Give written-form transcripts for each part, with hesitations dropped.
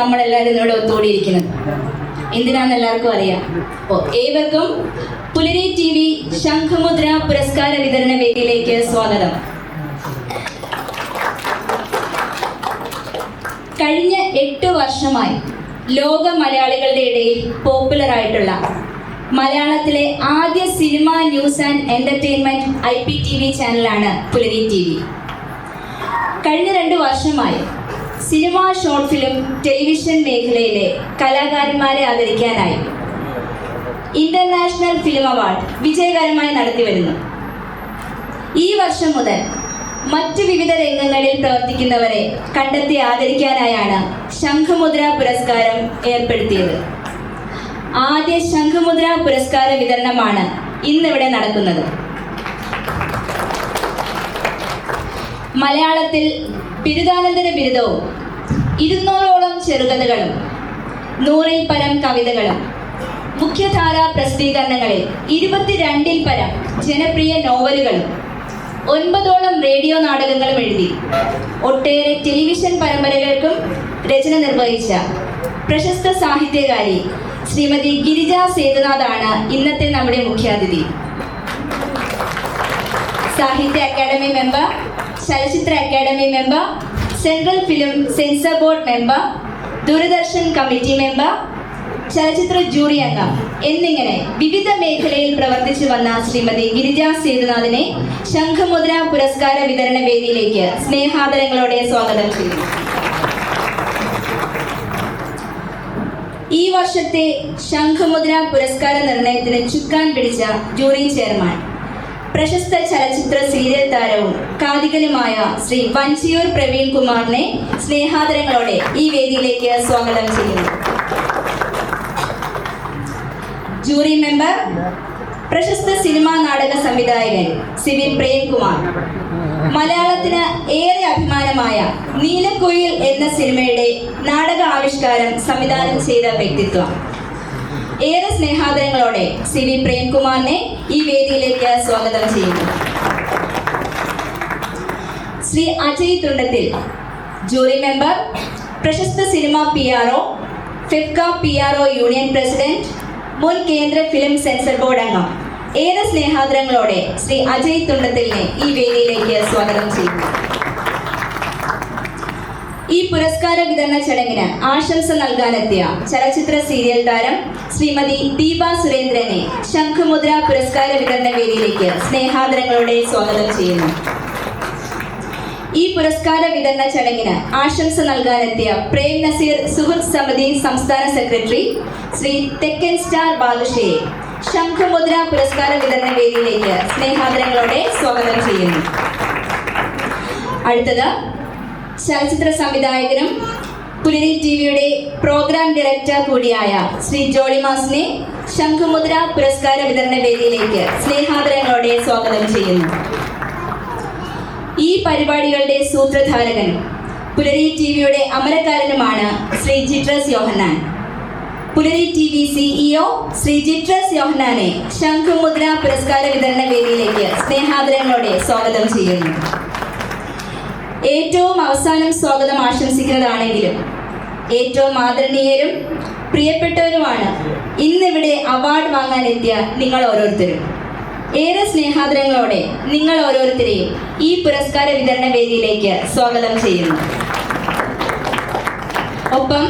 നമ്മളെല്ലാവരും ഇവിടെ ഒത്തുകൂടിയിരിക്കുന്നത്. എന്തിനാന്ന് എല്ലാവർക്കും അറിയാം. ഏവർക്കും പുലരി TV ശംഖുമുദ്ര പുരസ്കാര വിതരണ വേദിയിലേക്ക് സ്വാഗതം. കഴിഞ്ഞ 8 വർഷമായി ലോക മലയാളികളുടെ ഇടയിൽ പോപ്പുലർ ആയിട്ടുള്ള മലയാളത്തിലെ ആദ്യ cinema news and entertainment IPTV ചാനലാണ് പുലരി TV. കഴിഞ്ഞ 2 വർഷമായി സിനിമ, ഷോർട്ട് ഫിലിം, ടെലിവിഷൻ മേഖലയിലെ കലാകാരന്മാരെ ആദരിക്കാനായി ഇന്റർനാഷണൽ ഫിലിം അവാർഡ് വിജയകരമായി നടത്തിവരുന്നു. ഈ വർഷം മുതൽ മറ്റ് വിവിധ രംഗങ്ങളിൽ പ്രവർത്തിക്കുന്നവരെ കണ്ടെത്തി ആദരിക്കാനായാണ് ശംഖുമുദ്ര പുരസ്കാരം ഏർപ്പെടുത്തിയത്. ആദ്യ ശംഖുമുദ്ര പുരസ്കാര വിതരണമാണ് ഇന്നിവിടെ നടക്കുന്നത്. മലയാളത്തിൽ ബിരുദാനന്തര ബിരുദവും 200ഓളം ചെറുകഥകളും 100-ൽ പരം കവിതകളും മുഖ്യധാരാ പ്രസിദ്ധീകരണങ്ങളിൽ 22-ൽ പരം ജനപ്രിയ നോവലുകളും 9ഓളം റേഡിയോ നാടകങ്ങളും എഴുതി ഒട്ടേറെ ടെലിവിഷൻ പരമ്പരകൾക്കും രചന നിർവഹിച്ച പ്രശസ്ത സാഹിത്യകാരി ശ്രീമതി ഗിരിജ സേതുനാഥാണ് ഇന്നത്തെ നമ്മുടെ മുഖ്യാതിഥി. സാഹിത്യ അക്കാദമി മെമ്പർ, ചലച്ചിത്ര academy member, central film censor board member, Doordarshan committee member, ചലച്ചിത്ര ജൂറി അംഗം എന്നിങ്ങനെ വിവിധ മേഖലയിൽ പ്രവർത്തിച്ചു വന്ന ശ്രീമതി ഗിരിജ സേതുനാഥിനെ ശംഖുമുദ്ര പുരസ്കാര വിതരണ വേദിയിലേക്ക് സ്നേഹാദരങ്ങളോടെ സ്വാഗതം ചെയ്യുന്നു. ഈ വർഷത്തെ ശംഖുമുദ്ര പുരസ്കാര നിർണയത്തിന് ചുക്കാൻ പിടിച്ച ജൂറി ചെയർമാൻ, പ്രശസ്ത ചലച്ചിത്ര സീരിയൽ താരവും കാതികനുമായ ശ്രീ വഞ്ചിയൂർ പ്രവീൺ കുമാറിനെ സ്നേഹാദരങ്ങളോടെ ഈ വേദിയിലേക്ക് സ്വാഗതം ചെയ്യുന്നു. ജൂറി മെമ്പർ, പ്രശസ്ത സിനിമാ നാടക സംവിധായകൻ സിവിൽ പ്രേംകുമാർ, മലയാളത്തിന് ഏറെ അഭിമാനമായ നീലക്കുയിൽ എന്ന സിനിമയുടെ നാടക ആവിഷ്കാരം സംവിധാനം ചെയ്ത വ്യക്തിത്വം. ഏറെ സ്നേഹാദരങ്ങളോടെ സിവിൽ പ്രേംകുമാറിനെ ഈ വേദിയിലേക്ക് സ്വാഗതം ചെയ്യുന്നു. ശ്രീ അജയ് തുണ്ടത്തിൽ, ജൂറി മെമ്പർ, പ്രശസ്ത cinema PRO, FEFKA PRO union president, മുൻ കേന്ദ്ര ഫിലിം സെൻസർ ബോർഡ് അംഗം. ഏറെ സ്നേഹാദരങ്ങളോടെ ശ്രീ അജയ് തുണ്ടത്തിലിനെ ഈ വേദിയിലേക്ക് സ്വാഗതം ചെയ്യുന്നു. ഈ പുരസ്കാര വിതരണ ചടങ്ങിന് ആശംസ നൽകാനെത്തിയ ചലച്ചിത്ര സീരിയൽ താരം ശ്രീമതി ദീപ സുരേന്ദ്രനെ ശംഖുമുദ്ര പുരസ്കാര വിതരണ വേദിയിലേക്ക് സ്നേഹാദരങ്ങളോടെ സ്വാഗതം ചെയ്യുന്നു. ഈ പുരസ്കാര വിതരണ ചടങ്ങിന് ആശംസ നൽകാനെത്തിയ പ്രേം നസീർ സുഹൃത്ത് സമിതി സംസ്ഥാന സെക്രട്ടറി ശ്രീ തെക്കൻ സ്റ്റാർ ബാലുഷയെ ശംഖുമുദ്ര പുരസ്കാര വിതരണ വേദിയിലേക്ക് സ്നേഹാദരങ്ങളോടെ സ്വാഗതം ചെയ്യുന്നു. അടുത്തത് ചലച്ചിത്ര സംവിധായകനും പുലരി TVയുടെ പ്രോഗ്രാം ഡയറക്ടർ കൂടിയായ ശ്രീ ജോളിമാസിനെ ശംഖുമുദ്ര പുരസ്കാര വിതരണ വേദിയിലേക്ക് സ്നേഹാദരങ്ങളോടെ സ്വാഗതം ചെയ്യുന്നു. ഈ പരിപാടികളുടെ സൂത്രധാരകനും പുലരി TVയുടെ അമരക്കാരനുമാണ് ശ്രീ ജിട്രസ് യോഹന്നാൻ. പുലരി TV CEO ശ്രീ ജിട്രസ് യോഹന്നാനെ ശംഖുമുദ്ര പുരസ്കാര വിതരണ വേദിയിലേക്ക് സ്നേഹാദരങ്ങളോടെ സ്വാഗതം ചെയ്യുന്നു. ഏറ്റവും അവസാനം സ്വാഗതം ആശംസിക്കുന്നതാണെങ്കിലും ഏറ്റവും ആദരണീയരും പ്രിയപ്പെട്ടവരുമാണ് ഇന്നിവിടെ അവാർഡ് വാങ്ങാനെത്തിയ നിങ്ങൾ ഓരോരുത്തരും. ഏറെ സ്നേഹാദരങ്ങളോടെ നിങ്ങൾ ഓരോരുത്തരെയും ഈ പുരസ്കാര വിതരണ വേദിയിലേക്ക് സ്വാഗതം ചെയ്യുന്നു. ഒപ്പം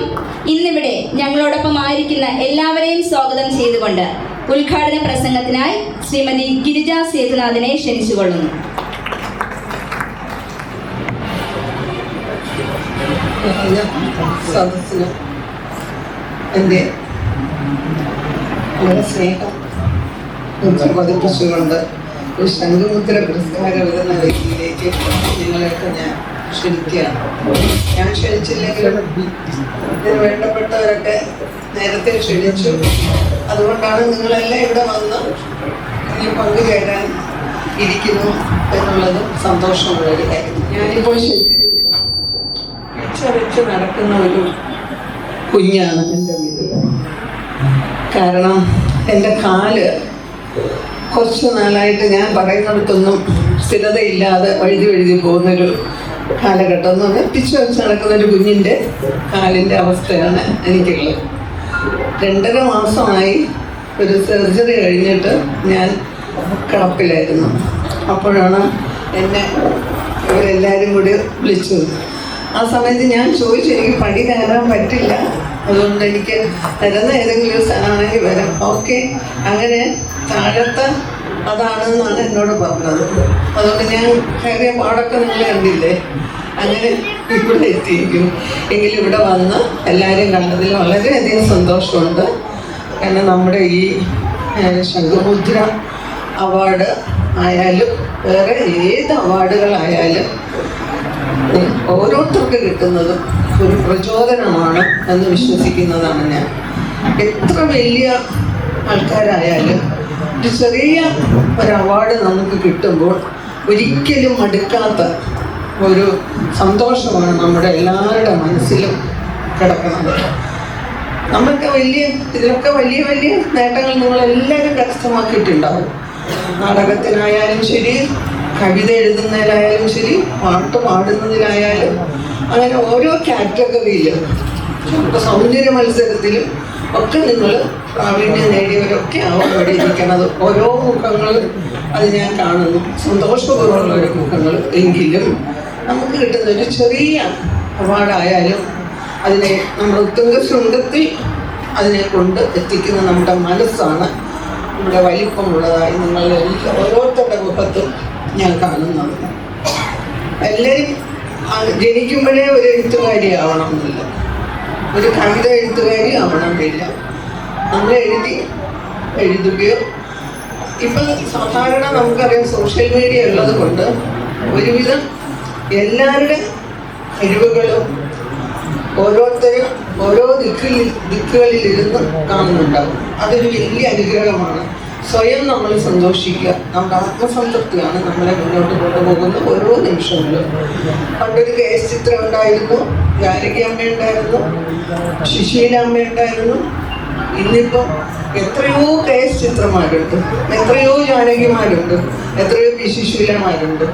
ഇന്നിവിടെ ഞങ്ങളോടൊപ്പം ആയിരിക്കുന്ന എല്ലാവരെയും സ്വാഗതം ചെയ്തുകൊണ്ട് ഉദ്ഘാടന പ്രസംഗത്തിനായി ശ്രീമതി ഗിരിജ സേതുനാഥിനെ ക്ഷണിച്ചുകൊള്ളുന്നു. സദസ്സിന് എൻ്റെ വളരെ സ്നേഹം പതിപ്പിച്ചുകൊണ്ട് ഒരു ശംഖുമുദ്ര പുരസ്കാര വിതരണ വേദിയിലേക്ക് നിങ്ങളെയൊക്കെ ഞാൻ ക്ഷണിക്കുകയാണ്. ഞാൻ ക്ഷണിച്ചില്ലെങ്കിലും ഇതിന് വേണ്ടപ്പെട്ടവരൊക്കെ നേരത്തെ ക്ഷണിച്ചു. അതുകൊണ്ടാണ് നിങ്ങളെല്ലാം ഇവിടെ വന്ന് ഈ പങ്കുചേരാൻ ഇരിക്കുന്നു എന്നുള്ളത് സന്തോഷമുള്ളൊരു കാര്യം. ഞാനിപ്പോൾ വെച്ച് നടക്കുന്ന ഒരു കുഞ്ഞാണ് എൻ്റെ വീട്ടിൽ. കാരണം എൻ്റെ കാല് കുറച്ച് നാളായിട്ട് ഞാൻ പറയുന്നിടത്തൊന്നും സ്ഥിരതയില്ലാതെ വഴുതി പോകുന്നൊരു കാലഘട്ടം എന്ന് പറഞ്ഞാൽ പിച്ചു വെച്ച് നടക്കുന്ന ഒരു കുഞ്ഞിൻ്റെ കാലിൻ്റെ അവസ്ഥയാണ് എനിക്കുള്ളത്. 2.5 മാസമായി ഒരു സർജറി കഴിഞ്ഞിട്ട് ഞാൻ കിടപ്പിലായിരുന്നു. അപ്പോഴാണ് എന്നെ ഇവരെല്ലാവരും കൂടി വിളിച്ചത്. ആ സമയത്ത് ഞാൻ ചോദിച്ചു, എനിക്ക് പടി കയറാൻ പറ്റില്ല, അതുകൊണ്ട് എനിക്ക് തരുന്ന ഏതെങ്കിലും ഒരു സ്ഥലമാണെങ്കിൽ വരാം. ഓക്കെ, അങ്ങനെ താഴത്തെ അതാണെന്നാണ് എന്നോട് പറഞ്ഞത്. അതുകൊണ്ട് ഞാൻ കയറിയ പാടൊക്കെ നിങ്ങൾ കണ്ടില്ലേ. അങ്ങനെ ഇവിടെ എത്തിയിരിക്കും. എങ്കിലും ഇവിടെ വന്ന് എല്ലാവരെയും കണ്ടതിൽ വളരെയധികം സന്തോഷമുണ്ട്. കാരണം നമ്മുടെ ഈ ശംഖുമുദ്ര അവാർഡ് ആയാലും വേറെ ഏത് അവാർഡുകളായാലും ഓരോരുത്തർക്ക് കിട്ടുന്നതും ഒരു പ്രചോദനമാണ് എന്ന് വിശ്വസിക്കുന്നതാണ് ഞാൻ. എത്ര വലിയ ആൾക്കാരായാലും ഒരു ചെറിയ ഒരു അവാർഡ് നമുക്ക് കിട്ടുമ്പോൾ ഒരിക്കലും മടുക്കാത്ത ഒരു സന്തോഷമാണ് നമ്മുടെ എല്ലാവരുടെ മനസ്സിലും കിടക്കുന്നത്. നമ്മൾക്ക് ഇതിലൊക്കെ വലിയ വലിയ നേട്ടങ്ങൾ നിങ്ങളെല്ലാവരും കരസ്ഥമാക്കിയിട്ടുണ്ടാവും. നാടകത്തിനായാലും ശരി, കവിത എഴുതുന്നതിലായാലും ശരി, പാട്ട് പാടുന്നതിലായാലും, അങ്ങനെ ഓരോ കാറ്റഗറിയിലും, സൗന്ദര്യ മത്സരത്തിലും ഒക്കെ നിങ്ങൾ പ്രാവീണ്യം നേടിയവരൊക്കെ ആവും അവിടെ ഇരിക്കണത്. ഓരോ മുഖങ്ങളും അത് ഞാൻ കാണുന്നു, സന്തോഷപൂർവ്വമുള്ള ഒരു മുഖങ്ങൾ. എങ്കിലും നമുക്ക് കിട്ടുന്ന ഒരു ചെറിയ അവാർഡായാലും അതിനെ നമ്മൾ ഉത്തുംഗശൃംഗത്തിൽ അതിനെ കൊണ്ട് എത്തിക്കുന്ന നമ്മുടെ മനസ്സാണ് ഇവിടെ വലിപ്പമുള്ളതായി നിങ്ങളുടെ ഓരോരുത്തരുടെ മുഖത്തും ഞാൻ കാണുന്നത്. എല്ലാവരും ജനിക്കുമ്പോഴേ ഒരു എഴുത്തുകാരി ആവണമെന്നില്ല, ഒരു കവിത എഴുത്തുകാരി ആവണമെന്നില്ല. നമ്മൾ എഴുതുകയോ ഇപ്പം സാധാരണ നമുക്കറിയാം സോഷ്യൽ മീഡിയ ഉള്ളത് കൊണ്ട് ഒരുവിധം എല്ലാവരുടെ കഴിവുകളും ഓരോരുത്തരും ഓരോ ദിക്കുകളിലിരുന്ന് കാണുന്നുണ്ടാവും. അതൊരു വലിയ അനുഗ്രഹമാണ്. സ്വയം നമ്മൾ സന്തോഷിക്കുക, നമ്മുടെ ആത്മസംതൃപ്തിയാണ് നമ്മളെ മുന്നോട്ട് കൊണ്ടുപോകുന്ന ഓരോ നിമിഷങ്ങളും. പണ്ടൊരു കേസ് ചിത്രം ഉണ്ടായിരുന്നു, ജാനകി അമ്മ ഉണ്ടായിരുന്നു, സുശീല അമ്മ ഉണ്ടായിരുന്നു. ഇന്നിപ്പോൾ എത്രയോ കേസ് ചിത്രമാരുണ്ട്, എത്രയോ ജാനകിമാരുണ്ട്, എത്രയോ സുശീലമാരുണ്ട്.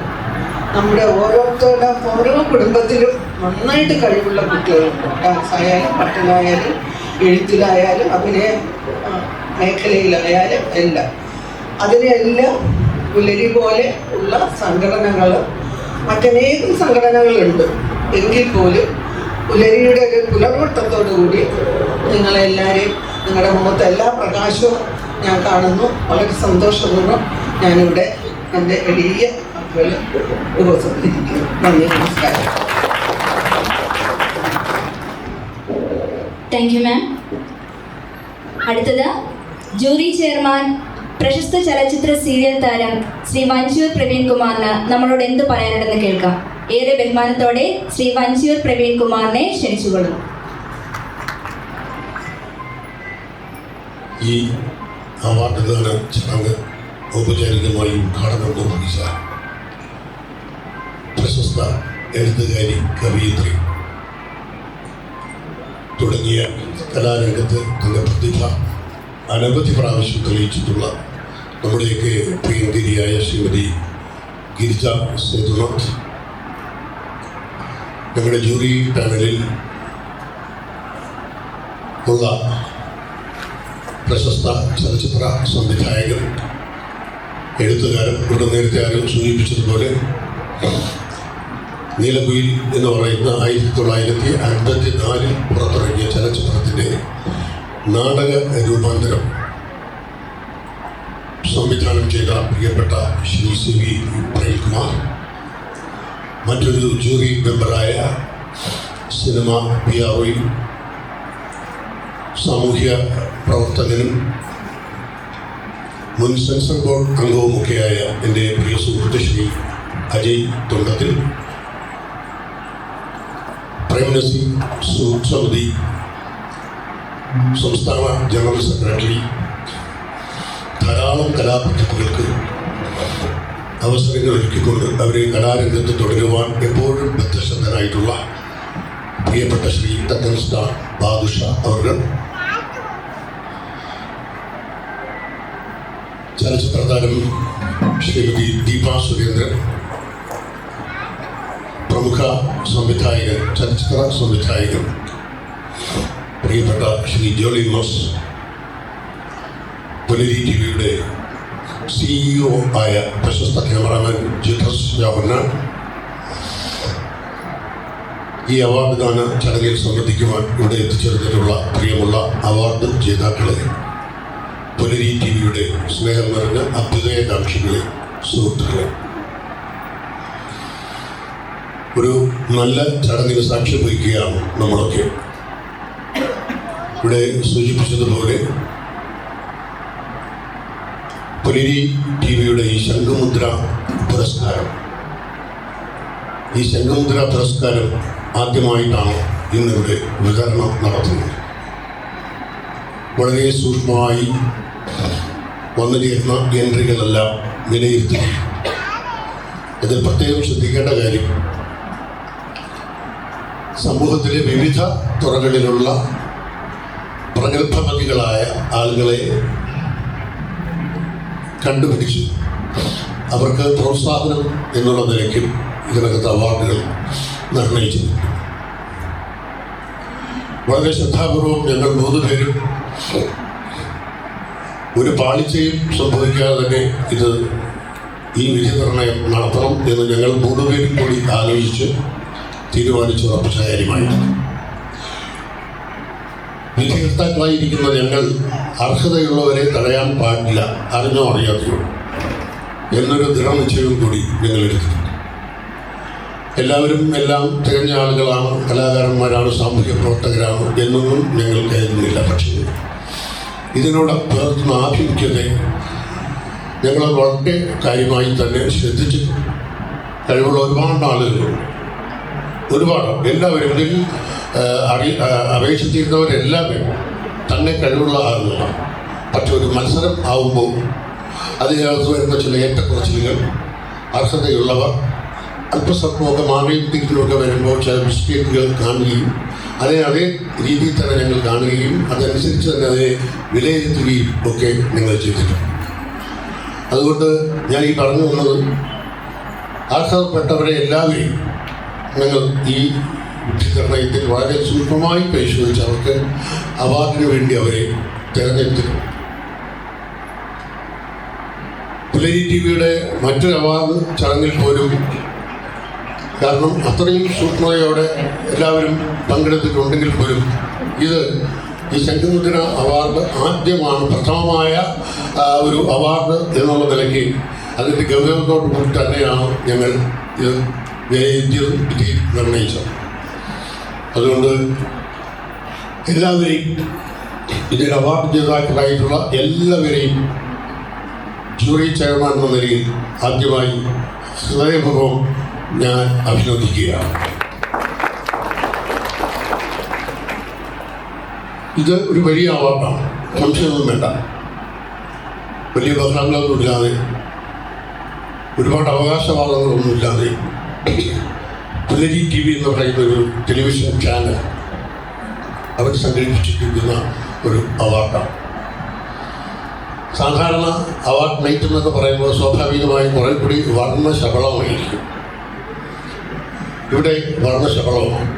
നമ്മുടെ ഓരോരുത്തരുടെ ഓരോ കുടുംബത്തിലും നന്നായിട്ട് കഴിവുള്ള കുട്ടികളുണ്ട്. ഡാൻസ് ആയാലും, പാട്ടിലായാലും, എഴുത്തിലായാലും, അഭിനയ മേഖലയിലായാലും എല്ലാം. അതിനെല്ലാം പുലരി പോലെ ഉള്ള സംഘടനകൾ, മറ്റനേകം സംഘടനകളുണ്ട്. എങ്കിൽ പോലും പുലരിയുടെ ഒരു പുലർവട്ടത്തോടു കൂടി നിങ്ങളെല്ലാവരെയും, നിങ്ങളുടെ മുഖത്ത് എല്ലാ പ്രകാശവും ഞാൻ കാണുന്നു. വളരെ സന്തോഷപൂർവ്വം ഞാനിവിടെ എൻ്റെ എളിയ മക്കൾ ഉപസംഹരിക്കുന്നു. നന്ദി, നമസ്കാരം. Thank you ma'am. അടുത്തത് ജൂറി ചെയർമാൻ പ്രശസ്ത ചലച്ചിത്ര സീരിയൽ താരം ശ്രീ വഞ്ചിയൂർ പ്രവീൺ കുമാറിന് നമ്മളോട് എന്ത് പറയാനുണ്ടെന്ന് കേൾക്കാം. ഏറെ ബഹുമാനത്തോടെ ശ്രീ വഞ്ചിയൂർ പ്രവീൺ കുമാറിനെ ക്ഷണിച്ചുകൊള്ളുന്നു. ഈ അവാർഡ് ദാന ചടങ്ങ് ഔപചാരികമായി ഉദ്ഘാടനം നിർവഹിച്ച പ്രശസ്ത എഴുത്തുകാരി, കവയിത്രി തുടങ്ങിയ കലാരംഗത്ത് തൻ്റെ പ്രതിഭ അനവധി പ്രാവശ്യം തെളിയിച്ചിട്ടുള്ള നമ്മുടെയൊക്കെ പ്രിയങ്കരിയായ ശ്രീമതി ഗിരിജ സേതുനാഥ് ഞങ്ങളുടെ ജൂറി പാനലിൽ ഉള്ള പ്രശസ്ത ചലച്ചിത്ര സംവിധായകൻ, എഴുത്തുകാരൻ, ഇവിടെ നേരത്തെ ആരും സൂചിപ്പിച്ചതുപോലെ നീലക്കുയിൽ എന്ന് പറയുന്ന 1954 പുറത്തിറങ്ങിയ ചലച്ചിത്രത്തിൻ്റെ നാടക രൂപാന്തരം സംവിധാനം ചെയ്ത പ്രിയപ്പെട്ട ശ്രീ CV പ്രേംകുമാർ, മറ്റൊരു ജൂറി മെമ്പറായ സിനിമ PRO സാമൂഹ്യ പ്രവർത്തകനും മുൻ സെൻസർ ബോർഡ് അംഗവുമൊക്കെയായ എൻ്റെ പ്രിയ സുഹൃത്ത് ശ്രീ അജയ് തൊണ്ടത്തിൽ, പ്രേംനസി സമിതി സംസ്ഥാന ജനറൽ സെക്രട്ടറി, ധാരാളം കലാപ്രതിഭകൾക്ക് അവസരങ്ങൾ ഒരുക്കിക്കൊണ്ട് അവരെ കലാരംഗത്ത് തുടരുവാൻ എപ്പോഴും ബദ്ധശ്രദ്ധനായിട്ടുള്ള പ്രിയപ്പെട്ട ശ്രീ തത്തൻ സ്റ്റാർ ബാദുഷ അവർ, ചലച്ചിത്ര താരം ശ്രീമതി ദീപ സുരേന്ദ്രൻ, പ്രമുഖ സംവിധായകൻ, ചലച്ചിത്ര സംവിധായകൻ, പ്രിയപ്പെട്ട ശ്രീ ജോളി മോസ്, പുലരി ടി വിയുടെ CEO ആയ പ്രശസ്ത ക്യാമറാമാൻ ജിതേഷ് ജാവണ്ണ, ഈ അവാർഡ് ദാന ചടങ്ങിൽ സംബന്ധിക്കുവാൻ ഇവിടെ എത്തിച്ചേർന്നിട്ടുള്ള പ്രിയമുള്ള അവാർഡ് ജേതാക്കളെ, പുലരി ടി വിയുടെ സ്നേഹം നിറഞ്ഞ അഭ്യുദയകാംക്ഷികളെ, സുഹൃത്തുക്കളെ, ഒരു നല്ല ചടങ്ങിന് സാക്ഷ്യം വഹിക്കുകയാണ് നമ്മളൊക്കെ. ഇവിടെ സൂചിപ്പിച്ചതുപോലെ പുലരി ടി വിയുടെ ഈ ശംഖുമുദ്ര പുരസ്കാരം, ഈ ശംഖുമുദ്ര പുരസ്കാരം ആദ്യമായിട്ടാണ് ഇന്നിവിടെ വിതരണം നടത്തുന്നത്. വളരെ സൂക്ഷ്മമായി വന്നു ചേർന്ന എൻട്രികളെല്ലാം വിലയിരുത്തി. ഇതിൽ പ്രത്യേകം ശ്രദ്ധിക്കേണ്ട കാര്യം, സമൂഹത്തിലെ വിവിധ തുറകളിലുള്ള പ്രഗത്ഭമതികളായ ആളുകളെ കണ്ടുപിടിച്ച് അവർക്ക് പ്രോത്സാഹനം എന്നുള്ള നിലയ്ക്കും ഇതിനകത്ത് അവാർഡുകൾ നിർണയിച്ചിട്ടുണ്ട്. വളരെ ശ്രദ്ധാപൂർവം ഞങ്ങൾ 3 പേരും ഒരു പാളിച്ചയും സംഭവിക്കാതെ തന്നെ ഈ വിധി നിർണയം നടത്തണം എന്ന് ഞങ്ങൾ 3 പേരും കൂടി ആലോചിച്ച് തീരുമാനിച്ചുറപ്പിച്ച കാര്യമായി. വിധികർത്താക്കളായിരിക്കുന്ന ഞങ്ങൾ അർഹതയുള്ളവരെ തടയാൻ പാടില്ല, അറിഞ്ഞോ അറിയാതെയോ എന്നൊരു ദൃഢനിശ്ചയവും കൂടി ഞങ്ങൾ എടുത്തിട്ടുണ്ട്. എല്ലാവരും എല്ലാം തികഞ്ഞ ആളുകളാണ്, കലാകാരന്മാരാണ്, സാമൂഹ്യ പ്രവർത്തകരാണ് എന്നൊന്നും ഞങ്ങൾ കരുതുന്നില്ല. പക്ഷേ ഇതിനോട് പുലർത്തുന്ന ആഭിമുഖ്യത്തെ ഞങ്ങൾ വളരെ കാര്യമായി തന്നെ ശ്രദ്ധിച്ച് കഴിവുള്ള ഒരുപാട് ആളുകളുണ്ട്. എല്ലാവരും ഇതിൽ അപേക്ഷിച്ചിരുന്നവരെല്ലാവരും തന്നെ കഴിവുള്ള ആളുകളാണ്. പക്ഷെ ഒരു മത്സരം ആവുമ്പോൾ അതിനകത്ത് വരുന്ന ചില ഏറ്റക്കുറച്ചിലുകൾ, അർഹതയുള്ളവർ അല്പസ്വല്പമൊക്കെ മാറിയും തിരിഞ്ഞുമൊക്കെ വരുമ്പോൾ ചില മിസ്റ്റേക്കുകൾ കാണുകയും അതേ രീതിയിൽ തന്നെ ഞങ്ങൾ കാണുകയും അതനുസരിച്ച് തന്നെ അതിനെ വിലയിരുത്തുകയും ഒക്കെ ഞങ്ങൾ ചെയ്തിട്ടുണ്ട്. അതുകൊണ്ട് ഞാൻ ഈ പറഞ്ഞു വന്നത്, അർഹതപ്പെട്ടവരെ എല്ലാവരെയും ഞങ്ങൾ ഈ വിധിനിർണയത്തിൽ വളരെ സൂക്ഷ്മമായി പരിശോധിച്ച് അവർക്ക് അവാർഡിന് വേണ്ടി അവരെ തിരഞ്ഞെടുത്തിട്ടുണ്ട്. പുലരി ടി വിയുടെ മറ്റൊരു അവാർഡ് ചടങ്ങിൽ പോലും, കാരണം അത്രയും സൂക്ഷ്മതയോടെ എല്ലാവരും പങ്കെടുത്തിട്ടുണ്ടെങ്കിൽ പോലും ഈ ശംഖുമുദ്ര അവാർഡ് ആദ്യമാണ്, പ്രഥമമായ ഒരു അവാർഡ് എന്നുള്ള നിലയ്ക്ക് അതിൻ്റെ ഗൗരവത്തോടു കൂടി തന്നെയാണ് ഞങ്ങൾ ഇത് വിധി നിർണയിച്ചത്. അതുകൊണ്ട് എല്ലാവരെയും, ഇതിൽ അവാർഡ് ജേതാക്കളായിട്ടുള്ള എല്ലാവരെയും ജൂറി ചെയർമാൻ എന്ന നിലയിൽ ആദ്യമായി ഹൃദയപൂർവ്വം ഞാൻ അഭിനന്ദിക്കുകയാണ്. ഇത് ഒരു വലിയ അവാർഡാണ്, സംശയമൊന്നും വേണ്ട. വലിയ ബഹളങ്ങളൊന്നുമില്ലാതെ, ഒരുപാട് അവകാശവാദങ്ങളൊന്നുമില്ലാതെ പുലരി ടി വി എന്ന് പറയുന്ന ഒരു ടെലിവിഷൻ ചാനൽ അവർ സംഘടിപ്പിച്ചിരിക്കുന്ന ഒരു അവാർഡാണ്. സാധാരണ അവാർഡ് നൈറ്റ് എന്നൊക്കെ പറയുമ്പോൾ സ്വാഭാവികമായും കുറെ കൂടി വർണ്ണശബളമായിരിക്കും. ഇവിടെ വർണ്ണശബളമാണ്.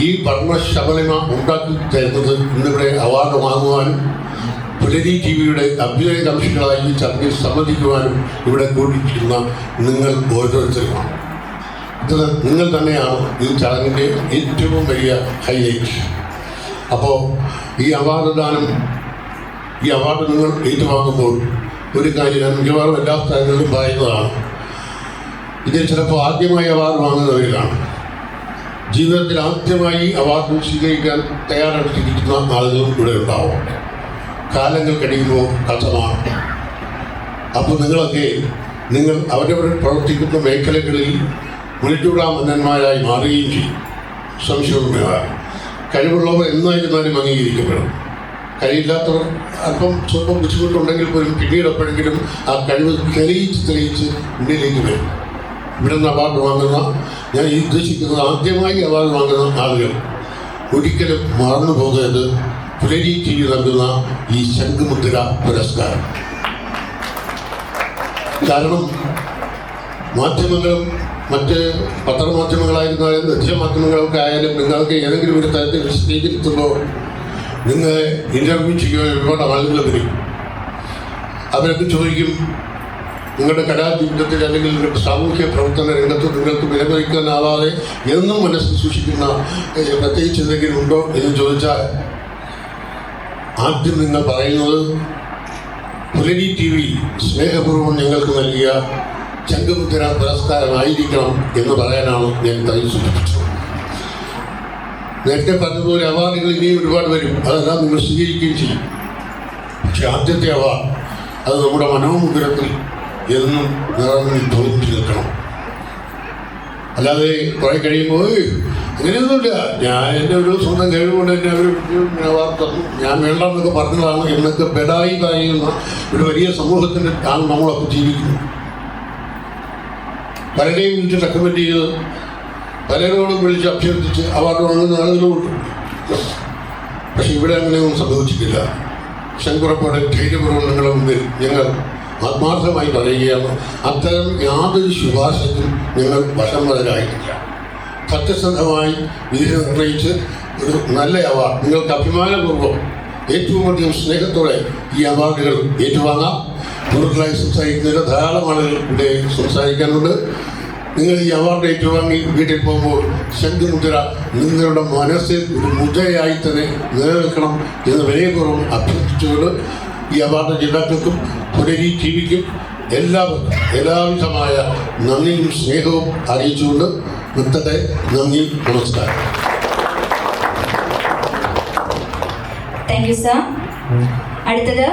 ഈ വർണ്ണശബളിമ ഉണ്ടാക്കി തരുന്നത് ഇന്നിവിടെ അവാർഡ് വാങ്ങുവാനും പുലരി ടി വിയുടെ അഭ്യുദയകാംക്ഷികളായി ഈ ചടങ്ങിൽ സംബന്ധിക്കുവാനും ഇവിടെ കൂടിയിരിക്കുന്ന നിങ്ങൾ ഓരോരുത്തരുമാണ്. ഇത് നിങ്ങൾ തന്നെയാണ് ഈ ചടങ്ങിൻ്റെ ഏറ്റവും വലിയ ഹൈലൈറ്റ്. അപ്പോൾ ഈ അവാർഡ് ദാനം, ഈ അവാർഡ് നിങ്ങൾ ഏറ്റുവാങ്ങുമ്പോൾ ഒരു കാര്യം ഞാൻ മിക്കവാറും എല്ലാ സ്ഥലങ്ങളിലും പറയുന്നതാണ്, ഇതിൽ ചിലപ്പോൾ ആദ്യമായി അവാർഡ് വാങ്ങുന്നവരിലാണ്. ജീവിതത്തിൽ ആദ്യമായി അവാർഡ് സ്വീകരിക്കാൻ തയ്യാറെടുത്തിരിക്കുന്ന ആളുകളും ഇവിടെ ഉണ്ടാവും. കാലങ്ങൾ കഴിയുമ്പോൾ കഥമാണ്. അപ്പോൾ നിങ്ങൾ അവരവർ പ്രവർത്തിക്കുന്ന മേഖലകളിൽ മുന്നിട്ടൂടാമന്നന്മാരായി മാറുകയും ചെയ്യും. സംശയമൊന്നുമില്ല. കഴിവുള്ളവർ എന്നായിരുന്നാലും അംഗീകരിക്കപ്പെടും. കഴിയില്ലാത്തവർ അല്പം സ്വല്പം ബുദ്ധിമുട്ടുണ്ടെങ്കിൽ പോലും പിന്നീട് എപ്പോഴെങ്കിലും ആ കഴിവ് തെളിയിച്ച് മുന്നിലേക്ക് വരും. ഇവിടെ നിന്ന് അവാർഡ് വാങ്ങുന്ന, ഞാൻ ഉദ്ദേശിക്കുന്നത് ആദ്യമായി അവാർഡ് വാങ്ങുന്ന ആളുകൾ ഒരിക്കലും മറന്നു പോകരുത് പുലരി ടി വി നൽകുന്ന ഈ ശംഖുമുദ്ര പുരസ്കാരം. കാരണം മാധ്യമങ്ങളും മറ്റ് പത്രമാധ്യമങ്ങളായിരുന്നാലും ദൃശ്യമാധ്യമങ്ങളൊക്കെ ആയാലും നിങ്ങൾക്ക് ഏതെങ്കിലും ഒരു തരത്തിൽ സ്റ്റേജിലെത്തുമ്പോൾ നിങ്ങളെ ഇൻ്റർവ്യൂ ചെയ്യുവാൻ ഒരുപാട് ആളുകൾ വരും. അവരൊക്കെ ചോദിക്കും, നിങ്ങളുടെ കലാജീവിതത്തിൽ അല്ലെങ്കിൽ നിങ്ങളുടെ സാമൂഹ്യ പ്രവർത്തന രംഗത്ത് നിങ്ങൾക്ക് വിലമതിക്കാനാവാതെ എന്നും മനസ്സിൽ സൂക്ഷിക്കുന്ന പ്രത്യേകിച്ച് എന്തെങ്കിലും ഉണ്ടോ എന്ന് ചോദിച്ചാൽ ആദ്യം നിങ്ങൾ പറയുന്നത് പുലരി TV സ്നേഹപൂർവ്വം ഞങ്ങൾക്ക് നൽകിയ ശംഖുമുദ്ര പുരസ്കാരമായിരിക്കണം എന്ന് പറയാനാണ് ഞാൻ തയ്യിൽ സൂചിപ്പിച്ചത്. നേരത്തെ പറഞ്ഞതുപോലെ അവാർഡുകൾ ഇനിയും ഒരുപാട് വരും, അതെല്ലാം നിങ്ങൾ സ്വീകരിക്കുകയും ചെയ്യും. പക്ഷെ ആദ്യത്തെ അവാർഡ് അത് നമ്മുടെ മനോമുദ്രത്തിൽ എന്നും നിറഞ്ഞു തോന്നിച്ചു നിൽക്കണം. അല്ലാതെ കുറെ കഴിയുമ്പോൾ അങ്ങനെയൊന്നുമില്ല, ഞാൻ എൻ്റെ ഒരു സ്വന്തം കഴിവുകൊണ്ട് തന്നെ അവർ അവാർഡ് തന്നു, ഞാൻ വേണ്ടെന്നൊക്കെ പറഞ്ഞതാണ് എന്നൊക്കെ ബെഡായി പറയുന്ന ഒരു വലിയ സമൂഹത്തിൻ്റെ ആണ് നമ്മളൊക്കെ ജീവിക്കുന്നത്. പലരെയും വിളിച്ച് റെക്കമെൻഡ് ചെയ്ത് പലരോടും വിളിച്ച് അഭ്യർത്ഥിച്ച് അവാർഡ് വാങ്ങുന്ന ആളുകളുമുണ്ട്. പക്ഷെ ഇവിടെ അങ്ങനെയൊന്നും സംഭവിച്ചിട്ടില്ല. ശങ്കുറപ്പോടെ ധൈര്യപൂർവ്വം നിങ്ങളുടെ മുമ്പിൽ ഞങ്ങൾ ആത്മാർത്ഥമായി പറയുകയാണ്, അത്തരം യാതൊരു ശുപാർശയ്ക്കും ഞങ്ങൾ വശംവദരായിട്ടില്ല. സത്യസന്ധമായി വിധി നിർണയിച്ച് ഒരു നല്ല അവാർഡ് നിങ്ങൾക്ക് അഭിമാനപൂർവ്വം ഏറ്റവും അധികം സ്നേഹത്തോടെ ഈ അവാർഡുകൾ ഏറ്റുവാങ്ങാം. കൂടുതലായി സംസാരിക്കുന്നതിൽ ധാരാളം ആളുകൾ ഇവിടെ സംസാരിക്കാനുണ്ട്. നിങ്ങൾ ഈ അവാർഡ് ഏറ്റുവാങ്ങി വീട്ടിൽ പോകുമ്പോൾ ശംഖുമുദ്ര നിങ്ങളുടെ മനസ്സിൽ ഒരു മുദ്രയായി തന്നെ നിലനിൽക്കണം എന്ന് വിനയപൂർവ്വം അഭ്യർത്ഥിച്ചുകൊണ്ട് ഈ അവാർഡ് ജേതാക്കൾക്കും പുലരി TVക്കും എല്ലാവർക്കും എല്ലാവിധമായ നന്ദിയും സ്നേഹവും അറിയിച്ചുകൊണ്ട് നിർത്തട്ടെ. നന്ദി, നമസ്കാരം. Thank you sir. അടുത്തത്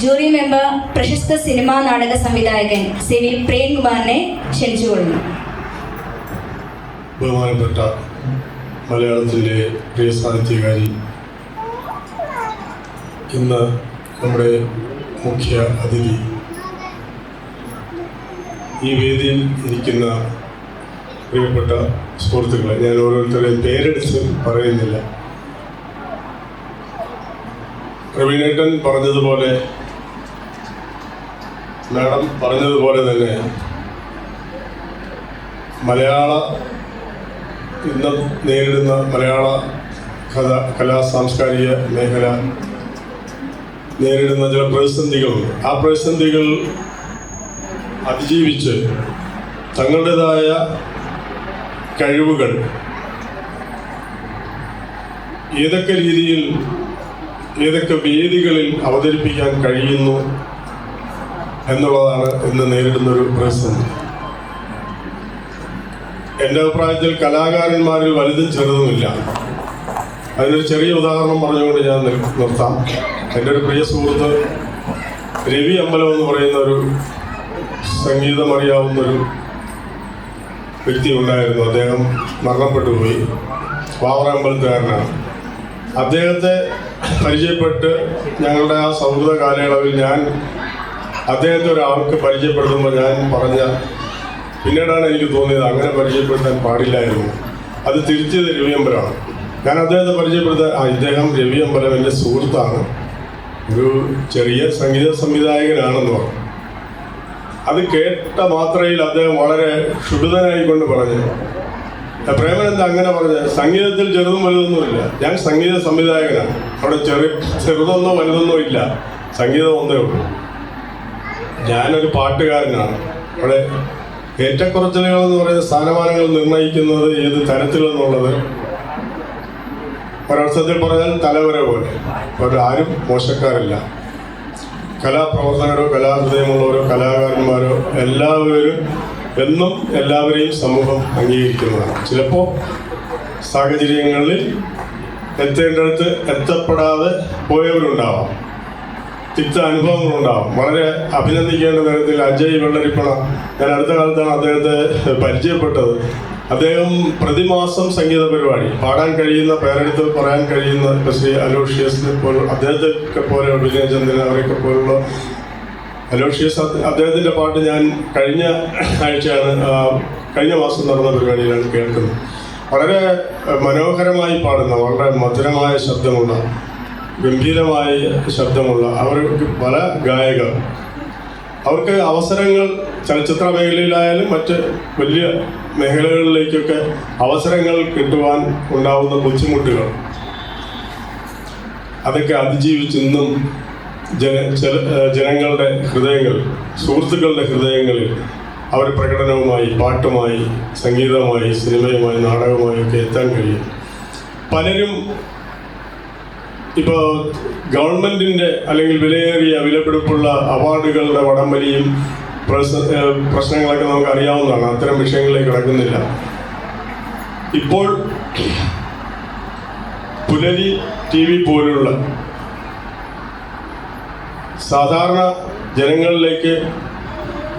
ജൂറി മെമ്പർ പ്രശസ്ത സിനിമാ നാടക സംവിധായകൻ CV പ്രേംകുമാറിനെ ക്ഷണിച്ചുകൊള്ളുന്നു. ബഹുമാനപ്പെട്ട മലയാളത്തിൻ്റെ പ്രിയ സാഹിത്യകാരി, ഇന്ന് നമ്മുടെ മുഖ്യ അതിഥി, ഈ വേദിയിൽ ഇരിക്കുന്ന പ്രിയപ്പെട്ട സുഹൃത്തുക്കളെ, ഞാൻ ഓരോരുത്തരുടെയും പേരെടുത്ത് പറയുന്നില്ല. പ്രവീണേട്ടൻ പറഞ്ഞതുപോലെ, മാഡം പറഞ്ഞതുപോലെ തന്നെ ഇന്ന് നേരിടുന്ന മലയാള കലാ സാംസ്കാരിക മേഖല നേരിടുന്ന ചില പ്രതിസന്ധികളുണ്ട്. ആ പ്രതിസന്ധികൾ അതിജീവിച്ച് തങ്ങളുടേതായ കഴിവുകൾ ഏതൊക്കെ രീതിയിൽ ഏതൊക്കെ വേദികളിൽ അവതരിപ്പിക്കാൻ കഴിയുന്നു എന്നുള്ളതാണ് ഇന്ന് നേരിടുന്നൊരു പ്രതിസന്ധി. എൻ്റെ അഭിപ്രായത്തിൽ കലാകാരന്മാരിൽ വലുതും ചെറുതുമില്ല. അതിനൊരു ചെറിയ ഉദാഹരണം പറഞ്ഞുകൊണ്ട് ഞാൻ നിർത്താം. എൻ്റെ ഒരു പ്രിയ സുഹൃത്ത് രവി അമ്പലം എന്ന് പറയുന്ന ഒരു സംഗീതം അറിയാവുന്നൊരു വ്യക്തി ഉണ്ടായിരുന്നു. അദ്ദേഹം മരണപ്പെട്ടു പോയി. വാവറ അമ്പലത്തുകാരനാണ്. അദ്ദേഹത്തെ പരിചയപ്പെട്ട് ഞങ്ങളുടെ ആ സൗഹൃദ കാലയളവിൽ ഞാൻ അദ്ദേഹത്തെ ഒരാൾക്ക് പരിചയപ്പെടുത്തുമ്പോൾ ഞാൻ പിന്നീടാണ് എനിക്ക് തോന്നിയത് അങ്ങനെ പരിചയപ്പെടുത്താൻ പാടില്ലായിരുന്നു. അത് തിരിച്ചത് രവി അമ്പലമാണ്. ഞാൻ അദ്ദേഹത്തെ പരിചയപ്പെടുത്താൻ ഇദ്ദേഹം രവി അമ്പലം എൻ്റെ സുഹൃത്താണ്, ഒരു ചെറിയ സംഗീത സംവിധായകനാണെന്ന് പറഞ്ഞു. അത് കേട്ട മാത്രയിൽ അദ്ദേഹം വളരെ ക്ഷുഭിതനായിക്കൊണ്ട് പറഞ്ഞു, പ്രേമനന്ദ അങ്ങനെ പറഞ്ഞ് സംഗീതത്തിൽ ചെറുതും വലുതൊന്നുമില്ല, ഞാൻ സംഗീത സംവിധായകനാണ്, അവിടെ ചെറുതൊന്നോ വലുതൊന്നോ ഇല്ല, സംഗീതം ഒന്നേ ഉള്ളൂ, ഞാനൊരു പാട്ടുകാരനാണ്. അവിടെ ഏറ്റക്കുറച്ചിലുകൾ എന്ന് പറയുന്ന സ്ഥാനമാനങ്ങൾ നിർണ്ണയിക്കുന്നത് ഏത് തരത്തിലെന്നുള്ളത് ഒരർത്ഥത്തിൽ പറഞ്ഞാൽ തലവര പോലെ. അവരാരും മോശക്കാരല്ല. കലാപ്രവർത്തകരോ കലാഹൃദയമുള്ളവരോ കലാകാരന്മാരോ എല്ലാവരും എന്നും എല്ലാവരെയും സമൂഹം അംഗീകരിക്കുന്നതാണ്. ചിലപ്പോൾ സാഹചര്യങ്ങളിൽ എത്തേണ്ടടുത്ത് എത്തപ്പെടാതെ പോയവരുണ്ടാവാം, തിക്ത അനുഭവങ്ങളുണ്ടാവും. വളരെ അഭിനന്ദിക്കേണ്ട തരത്തിൽ അജയ് വെള്ളരിപ്പണ, ഞാൻ അടുത്ത കാലത്താണ് അദ്ദേഹത്തെ പരിചയപ്പെട്ടത്. അദ്ദേഹം പ്രതിമാസം സംഗീത പരിപാടി പാടാൻ കഴിയുന്ന, പേരെടുത്ത് പറയാൻ കഴിയുന്ന ശ്രീ അലോഷ്യസിനെ പോലെ അദ്ദേഹത്തെ പോലെ വിജയചന്ദ്രൻ അവരൊക്കെ പോലുള്ള അലോഷ്യസ്, അദ്ദേഹത്തിൻ്റെ പാട്ട് ഞാൻ കഴിഞ്ഞ മാസം നടന്ന പരിപാടിയിലാണ് കേൾക്കുന്നത്. വളരെ മനോഹരമായി പാടുന്ന, വളരെ മധുരമായ ശബ്ദമുള്ള, ഗംഭീരമായ ശബ്ദമുള്ള അവർക്ക് പല ഗായകർ. അവർക്ക് അവസരങ്ങൾ ചലച്ചിത്ര മേഖലയിലായാലും മറ്റ് വലിയ മേഖലകളിലേക്കൊക്കെ അവസരങ്ങൾ കിട്ടുവാൻ ഉണ്ടാവുന്ന ബുദ്ധിമുട്ടുകൾ അതൊക്കെ അതിജീവിച്ച് ഇന്നും ജനങ്ങളുടെ ഹൃദയങ്ങളിൽ, സുഹൃത്തുക്കളുടെ ഹൃദയങ്ങളിൽ അവർ പ്രകടനവുമായി, പാട്ടുമായി, സംഗീതവുമായി, സിനിമയുമായി, നാടകവുമായി ഒക്കെ എത്താൻ കഴിയും. പലരും ഇപ്പോൾ ഗവൺമെൻറ്റിൻ്റെ അല്ലെങ്കിൽ വിലപിടിപ്പുള്ള അവാർഡുകളുടെ വടംവലിയും പ്രശ്നങ്ങളൊക്കെ നമുക്ക് അറിയാവുന്നതാണ്. അത്തരം വിഷയങ്ങളിലേക്ക് കിടക്കുന്നില്ല. ഇപ്പോൾ പുലരി TV പോലുള്ള സാധാരണ ജനങ്ങളിലേക്ക്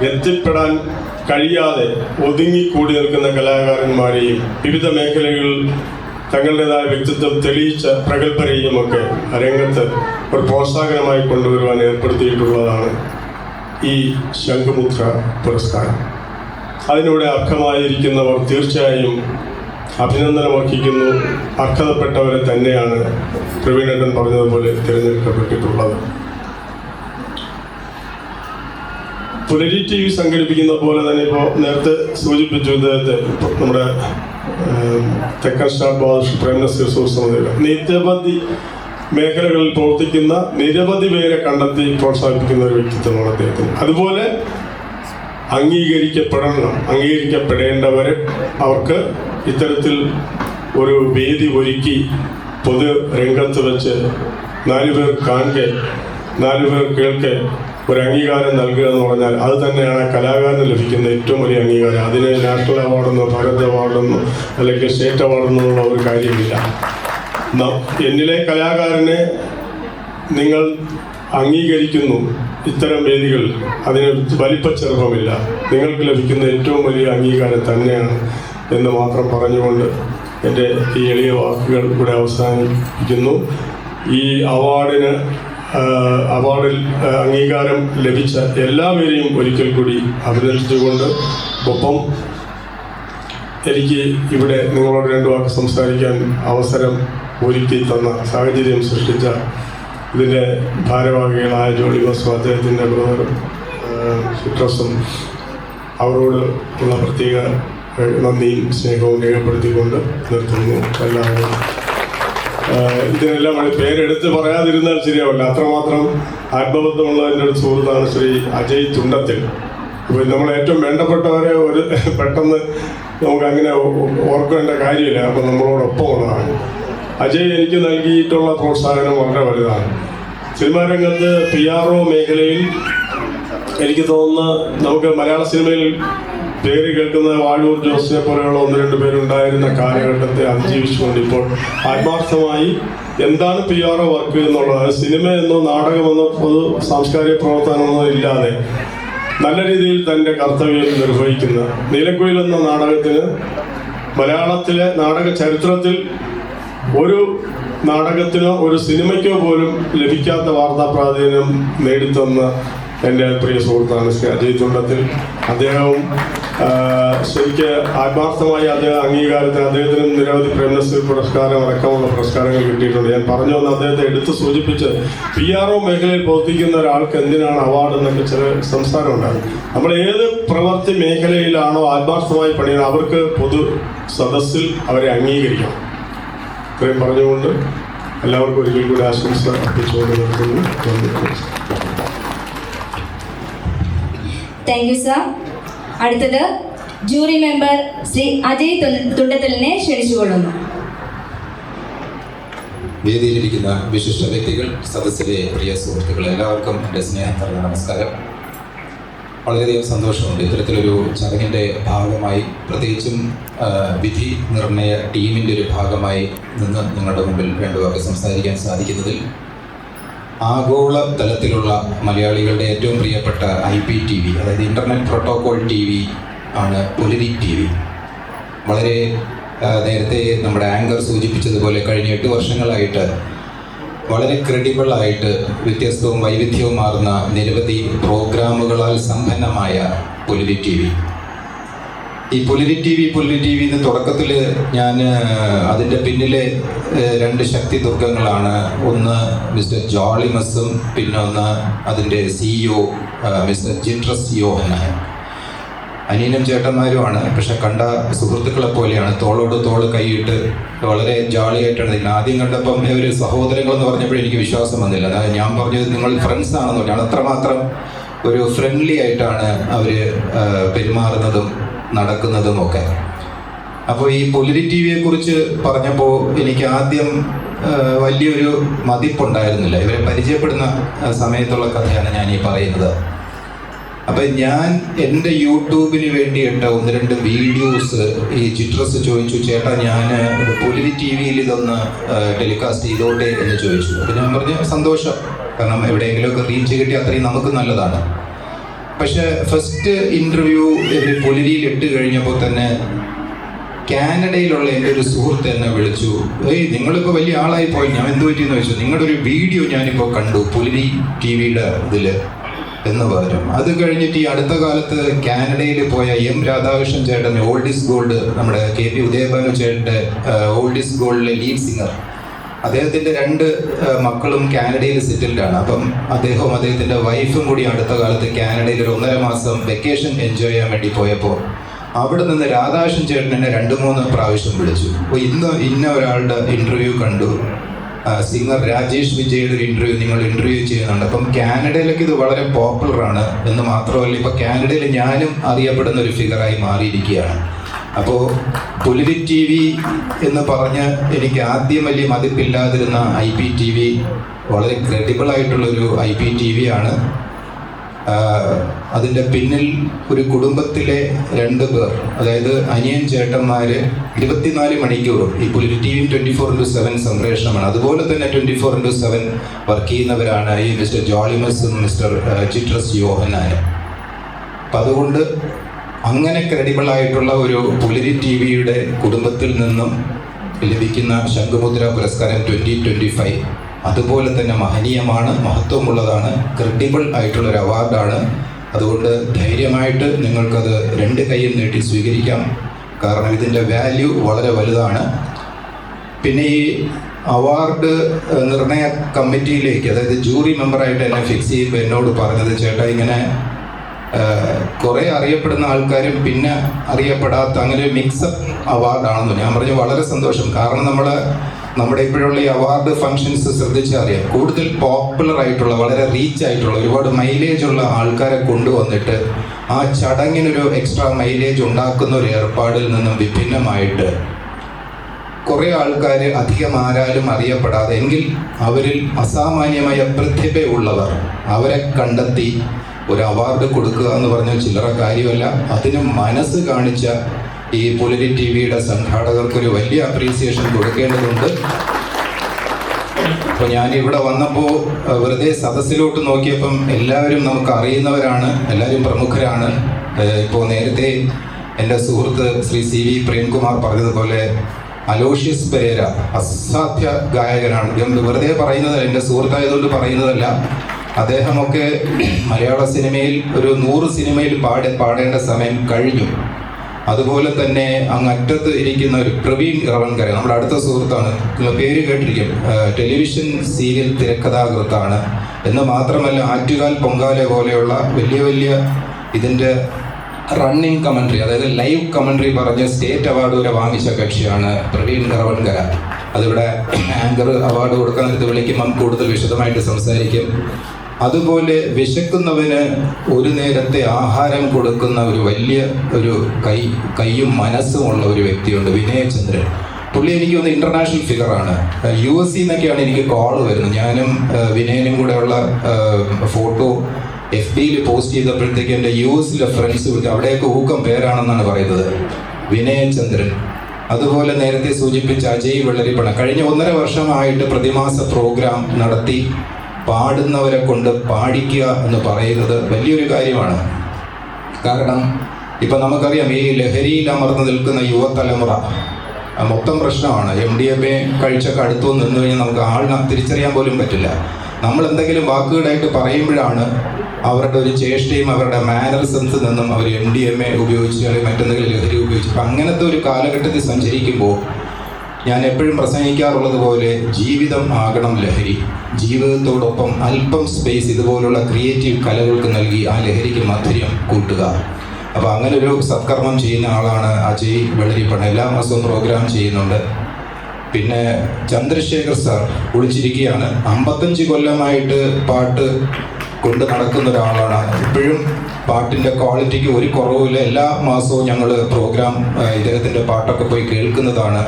എത്തിപ്പെടാൻ കഴിയാതെ ഒതുങ്ങിക്കൂടി നിൽക്കുന്ന കലാകാരന്മാരെയും വിവിധ മേഖലകളിൽ തങ്ങളുടേതായ വ്യക്തിത്വം തെളിയിച്ച പ്രഗത്ഭരെയും ഒക്കെ രംഗത്ത് ഒരു പ്രോത്സാഹനമായി കൊണ്ടുവരുവാൻ ഏർപ്പെടുത്തിയിട്ടുള്ളതാണ് ഈ ശംഖുമുദ്ര പുരസ്കാരം. അതിലൂടെ അർഹമായിരിക്കുന്നവർ തീർച്ചയായും അഭിനന്ദനം അർഹിക്കുന്നു. അർഹതപ്പെട്ടവരെ തന്നെയാണ് പ്രവീണേട്ടൻ പറഞ്ഞതുപോലെ തിരഞ്ഞെടുക്കപ്പെട്ടിട്ടുള്ളത്. പുലരി TV സംഘടിപ്പിക്കുന്ന പോലെ തന്നെ ഇപ്പോൾ നേരത്തെ സൂചിപ്പിച്ചു, ഇദ്ദേഹത്തെ നമ്മുടെ തെക്കൻ സ്റ്റാർ പ്രേംനസീർ സുഹൃത്തുക്കളുടെ നിരവധി മേഖലകളിൽ പ്രവർത്തിക്കുന്ന നിരവധി പേരെ കണ്ടെത്തി പ്രോത്സാഹിപ്പിക്കുന്ന ഒരു വ്യക്തിത്വമാണ് അദ്ദേഹത്തിന്. അതുപോലെ അംഗീകരിക്കപ്പെടേണ്ടവരെ അവർക്ക് ഇത്തരത്തിൽ ഒരു വേദി ഒരുക്കി പൊതു രംഗത്ത് വെച്ച് 4 പേർ കാണെ 4 പേർ കേൾക്കെ ഒരു അംഗീകാരം നൽകുക എന്ന് പറഞ്ഞാൽ അത് തന്നെയാണ് കലാകാരന് ലഭിക്കുന്ന ഏറ്റവും വലിയ അംഗീകാരം. അതിന് നാഷണൽ അവാർഡെന്നോ ഭാരത് അവാർഡെന്നോ അല്ലെങ്കിൽ സ്റ്റേറ്റ് അവാർഡെന്നുള്ള ഒരു കാര്യമില്ല. എന്നിലെ കലാകാരനെ നിങ്ങൾ അംഗീകരിക്കുന്നു ഇത്തരം വേദികൾ, അതിന് വലിപ്പച്ചെറുപ്പമില്ല. നിങ്ങൾക്ക് ലഭിക്കുന്ന ഏറ്റവും വലിയ അംഗീകാരം തന്നെയാണ് എന്ന് മാത്രം പറഞ്ഞുകൊണ്ട് എൻ്റെ ഈ എളിയ വാക്കുകൾ ഇവിടെ അവസാനിപ്പിക്കുന്നു. ഈ അവാർഡിൽ അംഗീകാരം ലഭിച്ച എല്ലാവരെയും ഒരിക്കൽ കൂടി അഭിനന്ദിച്ചുകൊണ്ട്, ഒപ്പം എനിക്ക് ഇവിടെ നിങ്ങളോട് 2 വാക്ക് സംസാരിക്കാൻ അവസരം ഒരുക്കി തന്ന, സാഹചര്യം സൃഷ്ടിച്ച ഇതിൻ്റെ ഭാരവാഹികളായ ജോളി ബസും അദ്ദേഹത്തിൻ്റെ ബ്രദറും സിട്രസും അവരോട് ഉള്ള പ്രത്യേക നന്ദിയും സ്നേഹവും രേഖപ്പെടുത്തിക്കൊണ്ട് നിർത്തുന്നു. എല്ലാവരും ഇതിനെല്ലാം പേരെടുത്ത് പറയാതിരുന്നാൽ ശരിയാവില്ല. അത്രമാത്രം ആത്മബന്ധമുള്ള എൻ്റെ ഒരു സുഹൃത്താണ് ശ്രീ അജയ് തുണ്ടത്തിൽ. ഇപ്പോൾ നമ്മൾ ഏറ്റവും വേണ്ടപ്പെട്ടവരെ പെട്ടെന്ന് നമുക്ക് അങ്ങനെ ഓർക്കേണ്ട കാര്യമില്ല. അപ്പോൾ നമ്മളോടൊപ്പം ഉള്ളതാണ് അജയ്. എനിക്ക് നൽകിയിട്ടുള്ള പ്രോത്സാഹനം വളരെ വലുതാണ്. സിനിമാ രംഗത്ത് PRO മേഖലയിൽ എനിക്ക് തോന്നുന്ന നമുക്ക് മലയാള സിനിമയിൽ പേര് കേൾക്കുന്ന വാഴൂർ ജോസിനെ പോലെയുള്ള 1-2 പേരുണ്ടായിരുന്ന കാലഘട്ടത്തെ അതിജീവിച്ചുകൊണ്ട് ഇപ്പോൾ ആത്മാർത്ഥമായി എന്താണ് PRO വർക്ക് എന്നുള്ളത്, സിനിമയെന്നോ നാടകമെന്നോ പൊതു സാംസ്കാരിക പ്രവർത്തനമെന്നോ ഇല്ലാതെ നല്ല രീതിയിൽ തൻ്റെ കർത്തവ്യം നിർവഹിക്കുന്ന നീലക്കുയിൽ എന്ന നാടകത്തിന് മലയാളത്തിലെ നാടക ചരിത്രത്തിൽ ഒരു നാടകത്തിനോ ഒരു സിനിമയ്ക്കോ പോലും ലഭിക്കാത്ത വാർത്താ പ്രാധാന്യം നേടിത്തന്ന എൻ്റെ പ്രിയ സുഹൃത്താണ് ശ്രീ അജയ് തുണ്ടത്തിൽ. അദ്ദേഹവും ശരിക്ക് ആത്മാർത്ഥമായി അദ്ദേഹം അംഗീകാരത്തിന് അദ്ദേഹത്തിന് നിരവധി പ്രേംനസീർ പുരസ്കാരം അടക്കമുള്ള പുരസ്കാരങ്ങൾ കിട്ടിയിട്ടുണ്ട്. ഞാൻ പറഞ്ഞു വന്ന് അദ്ദേഹത്തെ എടുത്ത് സൂചിപ്പിച്ച് PRO മേഖലയിൽ പ്രവർത്തിക്കുന്ന ഒരാൾക്ക് എന്തിനാണ് അവാർഡ് എന്നൊക്കെ ചില സംസാരം ഉണ്ടാകും. നമ്മൾ ഏത് പ്രവൃത്തി മേഖലയിലാണോ ആത്മാർത്ഥമായി പണിയുന്നത് അവർക്ക് പൊതു സദസ്സിൽ അവരെ അംഗീകരിക്കണം. ഇത്രയും പറഞ്ഞുകൊണ്ട് എല്ലാവർക്കും ഒരിക്കൽ കൂടി ആശംസ അർപ്പിച്ചുകൊണ്ട് നിർത്തുന്നു. Thank you sir. അടുത്തത് ജൂറി മെമ്പർ ശ്രീ അജയ് തുണ്ടത്തലിനെ ക്ഷണിച്ചുകൊള്ളുന്നു. വേദിയിലിരിക്കുന്ന വിശിഷ്ട വ്യക്തികൾ, സദസ്സിലെ പ്രിയ സുഹൃത്തുക്കൾ, എല്ലാവർക്കും എൻ്റെ സ്നേഹം നിറഞ്ഞ നമസ്കാരം. വളരെയധികം സന്തോഷമുണ്ട് ഇത്തരത്തിലൊരു ചടങ്ങിൻ്റെ ഭാഗമായി, പ്രത്യേകിച്ചും വിധി നിർണയ ടീമിൻ്റെ ഒരു ഭാഗമായി നിന്ന് നിങ്ങളുടെ മുമ്പിൽ 2 വാക്ക് സംസാരിക്കാൻ സാധിക്കുന്നതിൽ. ആഗോള തലത്തിലുള്ള മലയാളികളുടെ ഏറ്റവും പ്രിയപ്പെട്ട IPTV, അതായത് ഇൻ്റർനെറ്റ് പ്രോട്ടോകോൾ TV ആണ് പുലരി TV. വളരെ നേരത്തെ നമ്മുടെ ആങ്കർ സൂചിപ്പിച്ചതുപോലെ കഴിഞ്ഞ 8 വർഷങ്ങളായിട്ട് വളരെ ക്രെഡിബിളായിട്ട് വ്യത്യസ്തവും വൈവിധ്യവുമാർന്ന നിരവധി പ്രോഗ്രാമുകളാൽ സമ്പന്നമായ പുലരി TV ഈ പുലരി ടി വി എന്ന് തുടക്കത്തിൽ ഞാൻ അതിൻ്റെ പിന്നിലെ രണ്ട് ശക്തി ദുർഗങ്ങളാണ്. ഒന്ന് മിസ്റ്റർ ജോളിമസും, പിന്നെ ഒന്ന് അതിൻ്റെ CEO മിസ്റ്റർ ജിൻട്രസ് യോഹന്നാൻ. അനിയനും ചേട്ടന്മാരുമാണ്, പക്ഷെ കണ്ട സുഹൃത്തുക്കളെ പോലെയാണ്. തോളോട് തോള് കൈയിട്ട് വളരെ ജോളിയായിട്ടാണ് നിൽക്കുന്നത്. ആദ്യം കണ്ടപ്പം ഇവർ സഹോദരങ്ങളെന്ന് പറഞ്ഞപ്പോൾ എനിക്ക് വിശ്വാസം വന്നില്ല. അതായത് ഞാൻ പറഞ്ഞത് നിങ്ങൾ ഫ്രണ്ട്സ് ആണെന്ന് പറഞ്ഞാൽ അത്രമാത്രം ഒരു ഫ്രണ്ട്ലി ആയിട്ടാണ് അവർ പെരുമാറുന്നതും നടക്കുന്നതും ഒക്കെ. അപ്പോൾ ഈ പുലരി ടി വിയെ കുറിച്ച് പറഞ്ഞപ്പോൾ എനിക്ക് ആദ്യം വലിയൊരു മതിപ്പുണ്ടായിരുന്നില്ല. ഇവരെ പരിചയപ്പെടുന്ന സമയത്തുള്ള കഥയാണ് ഞാൻ ഈ പറയുന്നത്. അപ്പം ഞാൻ എൻ്റെ യൂട്യൂബിന് വേണ്ടിയിട്ട 1-2 വീഡിയോസ് ഈ ജിട്രസ് ചോദിച്ചു, ചേട്ടാ ഞാൻ പുലരി ടി വിയിൽ ഇതൊന്ന് ടെലികാസ്റ്റ് ചെയ്തോട്ടെ എന്ന് ചോദിച്ചു. അപ്പം ഞാൻ പറഞ്ഞു സന്തോഷം, കാരണം എവിടെയെങ്കിലുമൊക്കെ റീച്ച് കിട്ടി അത്രയും നമുക്ക് നല്ലതാണ്. പക്ഷെ ഫസ്റ്റ് ഇൻ്റർവ്യൂ പുലരിയിൽ ഇട്ട് കഴിഞ്ഞപ്പോൾ തന്നെ കാനഡയിലുള്ള എൻ്റെ ഒരു സുഹൃത്ത് എന്നെ വിളിച്ചു. നിങ്ങളിപ്പോൾ വലിയ ആളായി പോയി. ഞാൻ എന്ത് പറ്റിയെന്ന് ചോദിച്ചു. നിങ്ങളുടെ ഒരു വീഡിയോ ഞാനിപ്പോൾ കണ്ടു പുലരി ടി വിയുടെ ഇതിൽ എന്ന് പറഞ്ഞു. അത് കഴിഞ്ഞിട്ട് ഈ അടുത്ത കാലത്ത് കാനഡയിൽ പോയ M രാധാകൃഷ്ണൻ ചേട്ടൻ, ഓൾഡ് ഈസ് ഗോൾഡ്, നമ്മുടെ KP ഉദയഭാനു ചേട്ടൻ്റെ ഓൾഡ് ഈസ് ഗോൾഡിലെ ലീഡ് സിംഗർ, അദ്ദേഹത്തിൻ്റെ 2 മക്കളും കാനഡയിൽ സെറ്റിൽഡാണ്. അപ്പം അദ്ദേഹത്തിൻ്റെ വൈഫും കൂടി അടുത്ത കാലത്ത് കാനഡയിൽ ഒരു 1.5 മാസം വെക്കേഷൻ എൻജോയ് ചെയ്യാൻ വേണ്ടി പോയപ്പോൾ അവിടെ നിന്ന് രാധാകൃഷ്ണൻ ചേട്ടൻ എന്നെ 2-3 പ്രാവശ്യം വിളിച്ചു. അപ്പോൾ ഇന്ന ഒരാളുടെ ഇൻ്റർവ്യൂ കണ്ടു, സിംഗർ രാജേഷ് വിജയുടെ ഒരു നിങ്ങൾ ഇൻ്റർവ്യൂ ചെയ്യുന്നുണ്ട്. അപ്പം കാനഡയിലൊക്കെ ഇത് വളരെ പോപ്പുലറാണ് എന്ന് മാത്രമല്ല, ഇപ്പോൾ കാനഡയിൽ ഞാനും അറിയപ്പെടുന്ന ഒരു ഫിഗറായി മാറിയിരിക്കുകയാണ്. അപ്പോൾ പുലരി ടി വി എന്ന് പറഞ്ഞ് എനിക്ക് ആദ്യം വലിയ മതിപ്പില്ലാതിരുന്ന IPTV വളരെ ക്രെഡിബിൾ ആയിട്ടുള്ളൊരു IPTV ആണ്. അതിൻ്റെ പിന്നിൽ ഒരു കുടുംബത്തിലെ 2 പേർ, അതായത് അനിയൻ ചേട്ടന്മാർ 24 മണിക്കൂറും ഈ പുലരി ടി വി 24/7 സംപ്രേഷണമാണ്. അതുപോലെ തന്നെ 24/7 വർക്ക് ചെയ്യുന്നവരാണ് ഈ മിസ്റ്റർ ജോളിമസും മിസ്റ്റർ ജിട്രസ് യോഹന്നാനും. അപ്പം അതുകൊണ്ട് അങ്ങനെ ക്രെഡിബിൾ ആയിട്ടുള്ള ഒരു പുലരി ടി വിയുടെ കുടുംബത്തിൽ നിന്നും ലഭിക്കുന്ന ശംഖുമുദ്ര പുരസ്കാരം 2025 അതുപോലെ തന്നെ മഹനീയമാണ്, മഹത്വമുള്ളതാണ്, ക്രെഡിബിൾ ആയിട്ടുള്ളൊരു അവാർഡാണ്. അതുകൊണ്ട് ധൈര്യമായിട്ട് നിങ്ങൾക്കത് 2 കൈയും നീട്ടി സ്വീകരിക്കാം. കാരണം ഇതിൻ്റെ വാല്യൂ വളരെ വലുതാണ്. പിന്നെ ഈ അവാർഡ് നിർണയ കമ്മിറ്റിയിലേക്ക്, അതായത് ജൂറി മെമ്പറായിട്ട് എന്നെ ഫിക്സ് ചെയ്യുമ്പോൾ എന്നോട് പറഞ്ഞത്, ചേട്ടാ ഇങ്ങനെ കുറേ അറിയപ്പെടുന്ന ആൾക്കാരും പിന്നെ അറിയപ്പെടാത്ത അങ്ങനെ ഒരു മിക്സപ്പ് അവാർഡാണെന്ന്. ഞാൻ പറഞ്ഞു വളരെ സന്തോഷം. കാരണം നമ്മുടെ ഇപ്പോഴുള്ള ഈ അവാർഡ് ഫങ്ഷൻസ് ശ്രദ്ധിച്ചറിയാം, കൂടുതൽ പോപ്പുലർ ആയിട്ടുള്ള, വളരെ റീച്ച് ആയിട്ടുള്ള, ഒരുപാട് മൈലേജ് ഉള്ള ആൾക്കാരെ കൊണ്ടുവന്നിട്ട് ആ ചടങ്ങിനൊരു എക്സ്ട്രാ മൈലേജ് ഉണ്ടാക്കുന്ന ഒരു ഏർപ്പാടിൽ നിന്നും വിഭിന്നമായിട്ട് കുറേ ആൾക്കാർ അധികം ആരാലും അറിയപ്പെടാതെ എങ്കിൽ അവരിൽ അസാമാന്യമായ പ്രതിഭയുള്ളവർ, അവരെ കണ്ടെത്തി ഒരു അവാർഡ് കൊടുക്കുക എന്ന് പറഞ്ഞാൽ ചില്ലറ കാര്യമല്ല. അതിന് മനസ്സ് കാണിച്ച ഈ പുലരി ടി വിയുടെ സംഘാടകർക്കൊരു വലിയ അപ്രീസിയേഷൻ കൊടുക്കേണ്ടതുണ്ട്. അപ്പോൾ ഞാൻ ഇവിടെ വന്നപ്പോൾ വെറുതെ സദസ്സിലോട്ട് നോക്കിയപ്പം എല്ലാവരും നമുക്ക് അറിയുന്നവരാണ്, എല്ലാവരും പ്രമുഖരാണ്. ഇപ്പോൾ നേരത്തെ എൻ്റെ സുഹൃത്ത് ശ്രീ CV പ്രേംകുമാർ പറഞ്ഞതുപോലെ അലോഷ്യസ് പെരേര അസാധ്യ ഗായകനാണ്. വെറുതെ പറയുന്നതല്ല, എൻ്റെ സുഹൃത്തായതുകൊണ്ട് പറയുന്നതല്ല. അദ്ദേഹമൊക്കെ മലയാള സിനിമയിൽ ഒരു 100 സിനിമയിൽ പാടേണ്ട സമയം കഴിഞ്ഞു. അതുപോലെ തന്നെ അങ്ങറ്റത്ത് ഇരിക്കുന്ന ഒരു പ്രവീൺ ഇറവൻകര, നമ്മുടെ അടുത്ത സുഹൃത്താണ്, പേര് കേട്ടിരിക്കും, ടെലിവിഷൻ സീരിയൽ തിരക്കഥാകൃത്താണ് എന്ന് മാത്രമല്ല ആറ്റുകാൽ പൊങ്കാല പോലെയുള്ള വലിയ വലിയ ഇതിൻ്റെ റണ്ണിങ് കമൻട്രി, അതായത് ലൈവ് കമൻട്രി പറഞ്ഞ് സ്റ്റേറ്റ് അവാർഡ് വരെ വാങ്ങിച്ച കക്ഷിയാണ് പ്രവീൺ ഇറവൻകര. അതിവിടെ ആങ്കർ അവാർഡ് കൊടുക്കാനടുത്ത് വിളിക്കുമ്പം കൂടുതൽ വിശദമായിട്ട് സംസാരിക്കും. അതുപോലെ വിശക്കുന്നവന് ഒരു നേരത്തെ ആഹാരം കൊടുക്കുന്ന ഒരു വലിയ ഒരു കൈയും മനസ്സുമുള്ള ഒരു വ്യക്തിയുണ്ട്, വിനയചന്ദ്രൻ. പുള്ളി എനിക്ക് ഒന്ന് ഇൻ്റർനാഷണൽ ഫിഗറാണ്. US എന്നൊക്കെയാണ് എനിക്ക് കോൾ വരുന്നത്. ഞാനും വിനയനും കൂടെയുള്ള ഫോട്ടോ FBയിൽ പോസ്റ്റ് ചെയ്തപ്പോഴത്തേക്ക് എൻ്റെ US ഫ്രണ്ട്സ് വിളിച്ചു, അവിടെയൊക്കെ ഊക്കം പേരാണെന്നാണ് പറയുന്നത്, വിനയചന്ദ്രൻ. അതുപോലെ നേരത്തെ സൂചിപ്പിച്ച അജയ് വെള്ളരിപ്പണ കഴിഞ്ഞ 1.5 വർഷമായിട്ട് പ്രതിമാസ പ്രോഗ്രാം നടത്തി പാടുന്നവരെ കൊണ്ട് പാടിക്കുക എന്ന് പറയുന്നത് വലിയൊരു കാര്യമാണ്. കാരണം ഇപ്പം നമുക്കറിയാം ഈ ലഹരിയിൽ അമർന്നു നിൽക്കുന്ന യുവതലമുറ മൊത്തം പ്രശ്നമാണ്. MDMA കഴിച്ചൊക്കെ അടുത്തു നിന്ന് കഴിഞ്ഞാൽ നമുക്ക് ആളിനെ തിരിച്ചറിയാൻ പോലും പറ്റില്ല. നമ്മൾ എന്തെങ്കിലും വാക്കുകളായിട്ട് പറയുമ്പോഴാണ് അവരുടെ ഒരു ചേഷ്ടയും അവരുടെ മാനറിസംസിൽ നിന്നും അവർ MDMA ഉപയോഗിച്ച് അല്ലെങ്കിൽ മറ്റെന്തെങ്കിലും ലഹരി ഉപയോഗിച്ച്. അപ്പം അങ്ങനത്തെ ഒരു കാലഘട്ടത്തിൽ സഞ്ചരിക്കുമ്പോൾ ഞാൻ എപ്പോഴും പ്രസംഗിക്കാറുള്ളത് പോലെ ജീവിതം ആകണം ലഹരി. ജീവിതത്തോടൊപ്പം അല്പം സ്പേസ് ഇതുപോലുള്ള ക്രിയേറ്റീവ് കലകൾക്ക് നൽകി ആ ലഹരിക്ക് മധുരം കൂട്ടുക. അപ്പോൾ അങ്ങനെ ഒരു സത്കർമ്മം ചെയ്യുന്ന ആളാണ് അജയ് വെള്ളരിപ്പണ. എല്ലാ മാസവും പ്രോഗ്രാം ചെയ്യുന്നുണ്ട്. പിന്നെ ചന്ദ്രശേഖർ സാർ ഒളിച്ചിരിക്കുകയാണ്. 55 കൊല്ലമായിട്ട് പാട്ട് കൊണ്ട് നടക്കുന്ന ഒരാളാണ്. ഇപ്പോഴും പാട്ടിൻ്റെ ക്വാളിറ്റിക്ക് ഒരു കുറവുമില്ല. എല്ലാ മാസവും ഞങ്ങൾ പ്രോഗ്രാം ഇദ്ദേഹത്തിൻ്റെ പാട്ടൊക്കെ പോയി കേൾക്കുന്നതാണ്.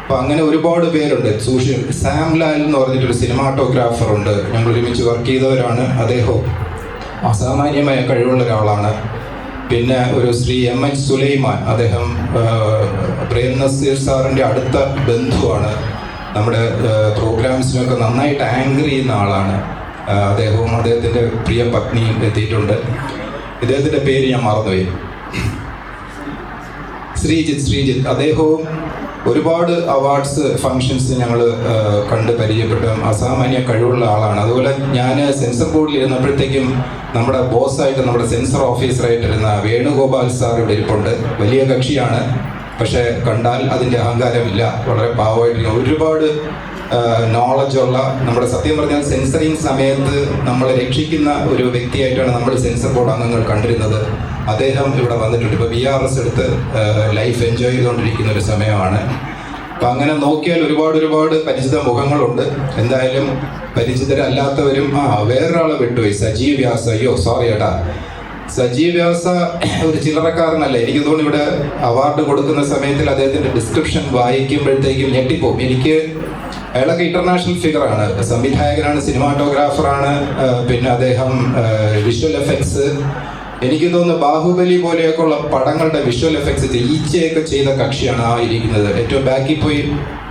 അപ്പം അങ്ങനെ ഒരുപാട് പേരുണ്ട്. സാം ലാൽ എന്ന് പറഞ്ഞിട്ടൊരു സിനിമാറ്റോഗ്രാഫർ ഉണ്ട്. ഞങ്ങൾ ഒരുമിച്ച് വർക്ക് ചെയ്തവരാണ്. അദ്ദേഹം അസാമാന്യമായ കഴിവുള്ള ഒരാളാണ്. പിന്നെ ഒരു ശ്രീ MH സുലൈമാൻ, അദ്ദേഹം പ്രേം നസീർ സാറിൻ്റെ അടുത്ത ബന്ധുവാണ്. നമ്മുടെ പ്രോഗ്രാംസിനൊക്കെ നന്നായിട്ട് ആങ്കർ ചെയ്യുന്ന ആളാണ്. അദ്ദേഹവും അദ്ദേഹത്തിൻ്റെ പ്രിയ പത്നിയും എത്തിയിട്ടുണ്ട്. ഇദ്ദേഹത്തിൻ്റെ പേര് ഞാൻ മറന്നുപോയി. ശ്രീജിത്ത് അദ്ദേഹവും ഒരുപാട് അവാർഡ്സ് ഫങ്ഷൻസ് ഞങ്ങൾ കണ്ട് പരിചയപ്പെട്ട അസാമാന്യ കഴിവുള്ള ആളാണ്. അതുപോലെ ഞാൻ സെൻസർ ബോർഡിൽ ഇരുന്നപ്പോഴത്തേക്കും നമ്മുടെ ബോസായിട്ട്, നമ്മുടെ സെൻസർ ഓഫീസറായിട്ടിരുന്ന വേണുഗോപാൽ സാർ ഇവിടെ ഇരിപ്പുണ്ട്. വലിയ കക്ഷിയാണ്, പക്ഷേ കണ്ടാൽ അതിൻ്റെ അഹങ്കാരമില്ല. വളരെ പാവമായിട്ട് ഒരുപാട് നോളജുള്ള, നമ്മുടെ സത്യം പറഞ്ഞാൽ സെൻസറിങ് സമയത്ത് നമ്മളെ രക്ഷിക്കുന്ന ഒരു വ്യക്തിയായിട്ടാണ് നമ്മൾ സെൻസർ ബോർഡ് അംഗങ്ങൾ കണ്ടിരുന്നത്. അദ്ദേഹം ഇവിടെ വന്നിട്ടുണ്ട്. ഇപ്പോൾ VRS എടുത്ത് ലൈഫ് എൻജോയ് ചെയ്തുകൊണ്ടിരിക്കുന്ന ഒരു സമയമാണ്. അപ്പം അങ്ങനെ നോക്കിയാൽ ഒരുപാട് പരിചിത മുഖങ്ങളുണ്ട്. എന്തായാലും പരിചിതരല്ലാത്തവരും വേറൊരാളെ വിട്ടുപോയി, സജീവ് വ്യാസ. അയ്യോ സോറി ഏട്ടാ, സജീവ് വ്യാസ ഒരു ചില്ലറക്കാരനല്ല. എനിക്ക് തോന്നുന്നു ഇവിടെ അവാർഡ് കൊടുക്കുന്ന സമയത്തിൽ അദ്ദേഹത്തിൻ്റെ ഡിസ്ക്രിപ്ഷൻ വായിക്കുമ്പോഴത്തേക്കും ഞെട്ടിപ്പോവും. അയാളൊക്കെ ഇന്റർനാഷണൽ ഫിഗറാണ്, സംവിധായകനാണ്, സിനിമാറ്റോഗ്രാഫറാണ്. പിന്നെ അദ്ദേഹം വിഷ്വൽ എഫക്ട്സ്, എനിക്ക് തോന്നുന്നു ബാഹുബലി പോലെയൊക്കെ ഉള്ള പടങ്ങളുടെ വിഷ്വൽ എഫക്ട്സ് ഈച്ചയൊക്കെ ചെയ്ത കക്ഷിയാണ് ആ ഇരിക്കുന്നത്. ഏറ്റവും ബാക്കിൽ പോയി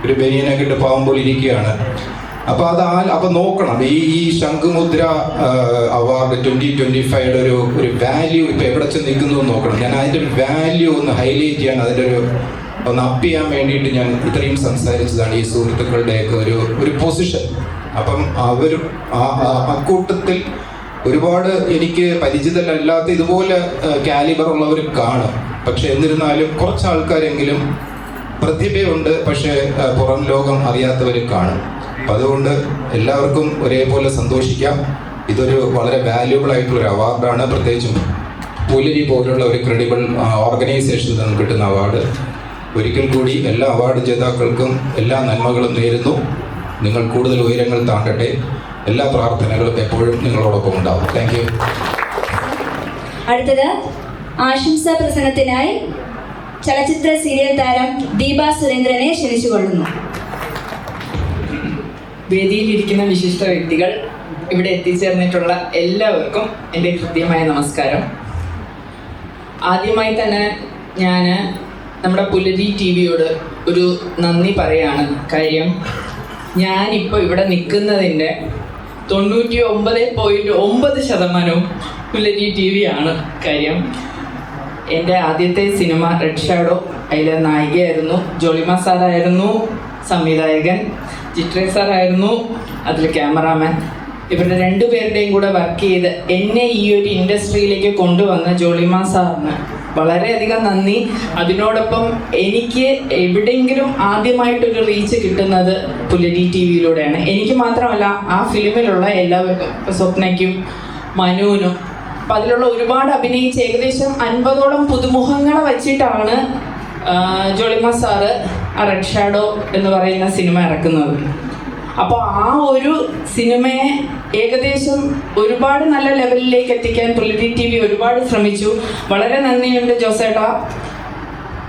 ഒരു ബനിയനൊക്കെ ഇട്ട് പാവുമ്പോൾ ഇരിക്കുകയാണ്. അപ്പോൾ അപ്പോൾ നോക്കണം, ഈ ശംഖുമുദ്ര അവാർഡ് 2025 ഒരു വാല്യൂ ഇപ്പം എവിടെ ചെന്ന് നിൽക്കുന്നു എന്ന് നോക്കണം. ഞാൻ അതിൻ്റെ ഒരു വാല്യൂ ഒന്ന് ഹൈലൈറ്റ് ചെയ്യാൻ, അതിൻ്റെ ഒന്ന് അപ്പ് ചെയ്യാൻ വേണ്ടിയിട്ട് ഞാൻ ഇത്രയും സംസാരിച്ചതാണ്. ഈ സുഹൃത്തുക്കളുടെയൊക്കെ ഒരു പൊസിഷൻ. അപ്പം അവർ അക്കൂട്ടത്തിൽ ഒരുപാട് എനിക്ക് പരിചിതരല്ലാത്ത ഇതുപോലെ കാലിബർ ഉള്ളവർ കാണും. പക്ഷെ എന്നിരുന്നാലും കുറച്ച് ആൾക്കാരെങ്കിലും പ്രതിഭയുണ്ട്, പക്ഷേ പുറം ലോകം അറിയാത്തവർ കാണും. അപ്പം അതുകൊണ്ട് എല്ലാവർക്കും ഒരേപോലെ സന്തോഷിക്കാം. ഇതൊരു വളരെ വാല്യുബിൾ ആയിട്ടുള്ളൊരു അവാർഡാണ്. പ്രത്യേകിച്ചും പുലരി പോലുള്ള ഒരു ക്രെഡിബിൾ ഓർഗനൈസേഷനിൽ നിന്ന് കിട്ടുന്ന അവാർഡ്. ഒരിക്കൽ കൂടി എല്ലാ അവാർഡ് ജേതാക്കൾക്കും എല്ലാ നന്മകളും നേരുന്നു. നിങ്ങൾ കൂടുതൽ ഉയരങ്ങൾ താണ്ടട്ടെ. എല്ലാ പ്രാർത്ഥനകളും എപ്പോഴും നിങ്ങളോടൊപ്പം ഉണ്ടാവും. Thank you. അടുത്തത് ആശംസാ പ്രസംഗത്തിനായി ചലച്ചിത്ര സീരിയൽ താരം ദീപ സുരേന്ദ്രനെ ക്ഷണിച്ചുകൊള്ളുന്നു. വേദിയിലിരിക്കുന്ന വിശിഷ്ട വ്യക്തികൾ, ഇവിടെ എത്തിച്ചേർന്നിട്ടുള്ള എല്ലാവർക്കും എൻ്റെ ഹൃദ്യമായ നമസ്കാരം. ആദ്യമായി തന്നെ ഞാൻ നമ്മുടെ പുലരി TV-യോട് ഒരു നന്ദി പറയാണ്. കാര്യം ഞാനിപ്പോൾ ഇവിടെ നിൽക്കുന്നതിൻ്റെ 99.9% പുലരി TV ആണ്. കാര്യം എൻ്റെ ആദ്യത്തെ സിനിമ റെഡ് ഷാഡോ, അതിലെ നായികയായിരുന്നു ജോളിമ സാറായിരുന്നു സംവിധായകൻ, ചിത്രേ സാറായിരുന്നു അതിൽ ക്യാമറാമാൻ. ഇവരുടെ രണ്ടുപേരുടെയും കൂടെ വർക്ക് ചെയ്ത് എന്നെ ഈ ഒരു ഇൻഡസ്ട്രിയിലേക്ക് കൊണ്ടുവന്ന ജോളിമ സാറിന് വളരെയധികം നന്ദി. അതിനോടൊപ്പം എനിക്ക് എവിടെയെങ്കിലും ആദ്യമായിട്ടൊരു റീച്ച് കിട്ടുന്നത് പുലരി TV-യിലൂടെയാണ്. എനിക്ക് മാത്രമല്ല, ആ ഫിലിമിലുള്ള എല്ലാവർക്കും, സ്വപ്നയ്ക്കും മനുവിനും. അപ്പം അതിലുള്ള ഒരുപാട് അഭിനയിച്ച് ഏകദേശം 50ഓളം പുതുമുഖങ്ങളെ വച്ചിട്ടാണ് ജോളിമ സാറ് ആ റെഡ് ഷാഡോ എന്ന് പറയുന്ന സിനിമ ഇറക്കുന്നത്. അപ്പോൾ ആ ഒരു സിനിമയെ ഏകദേശം ഒരുപാട് നല്ല ലെവലിലേക്ക് എത്തിക്കാൻ പുലരി TV ഒരുപാട് ശ്രമിച്ചു. വളരെ നന്ദിയുണ്ട് ജോസേട്ടാ.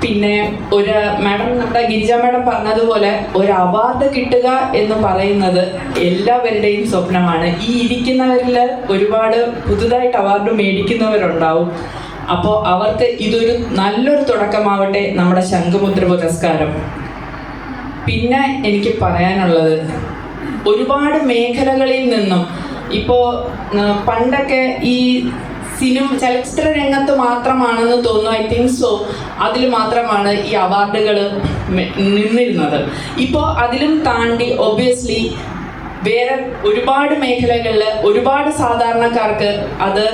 പിന്നെ ഒരു മാഡം, നമ്മുടെ ഗിരിജ മാഡം പറഞ്ഞതുപോലെ ഒരു അവാർഡ് കിട്ടുക എന്ന് പറയുന്നത് എല്ലാവരുടെയും സ്വപ്നമാണ്. ഈ ഇരിക്കുന്നവരിൽ ഒരുപാട് പുതുതായിട്ട് അവാർഡ് മേടിക്കുന്നവരുണ്ടാവും. അപ്പോൾ അവർക്ക് ഇതൊരു നല്ലൊരു തുടക്കമാവട്ടെ നമ്മുടെ ശംഖുമുദ്ര പുരസ്കാരം. പിന്നെ എനിക്ക് പറയാനുള്ളത്, ഒരുപാട് മേഖലകളിൽ നിന്നും ഇപ്പോൾ പണ്ടൊക്കെ ഈ ചലച്ചിത്ര രംഗത്ത് മാത്രമാണെന്ന് തോന്നുന്നു. I think so. അതിൽ മാത്രമാണ് ഈ അവാർഡുകൾ നിന്നിരുന്നത്. ഇപ്പോൾ അതിലും താണ്ടി ഒബ്വിയസ്ലി വേറെ ഒരുപാട് മേഖലകളിൽ ഒരുപാട് സാധാരണക്കാർക്ക് അത്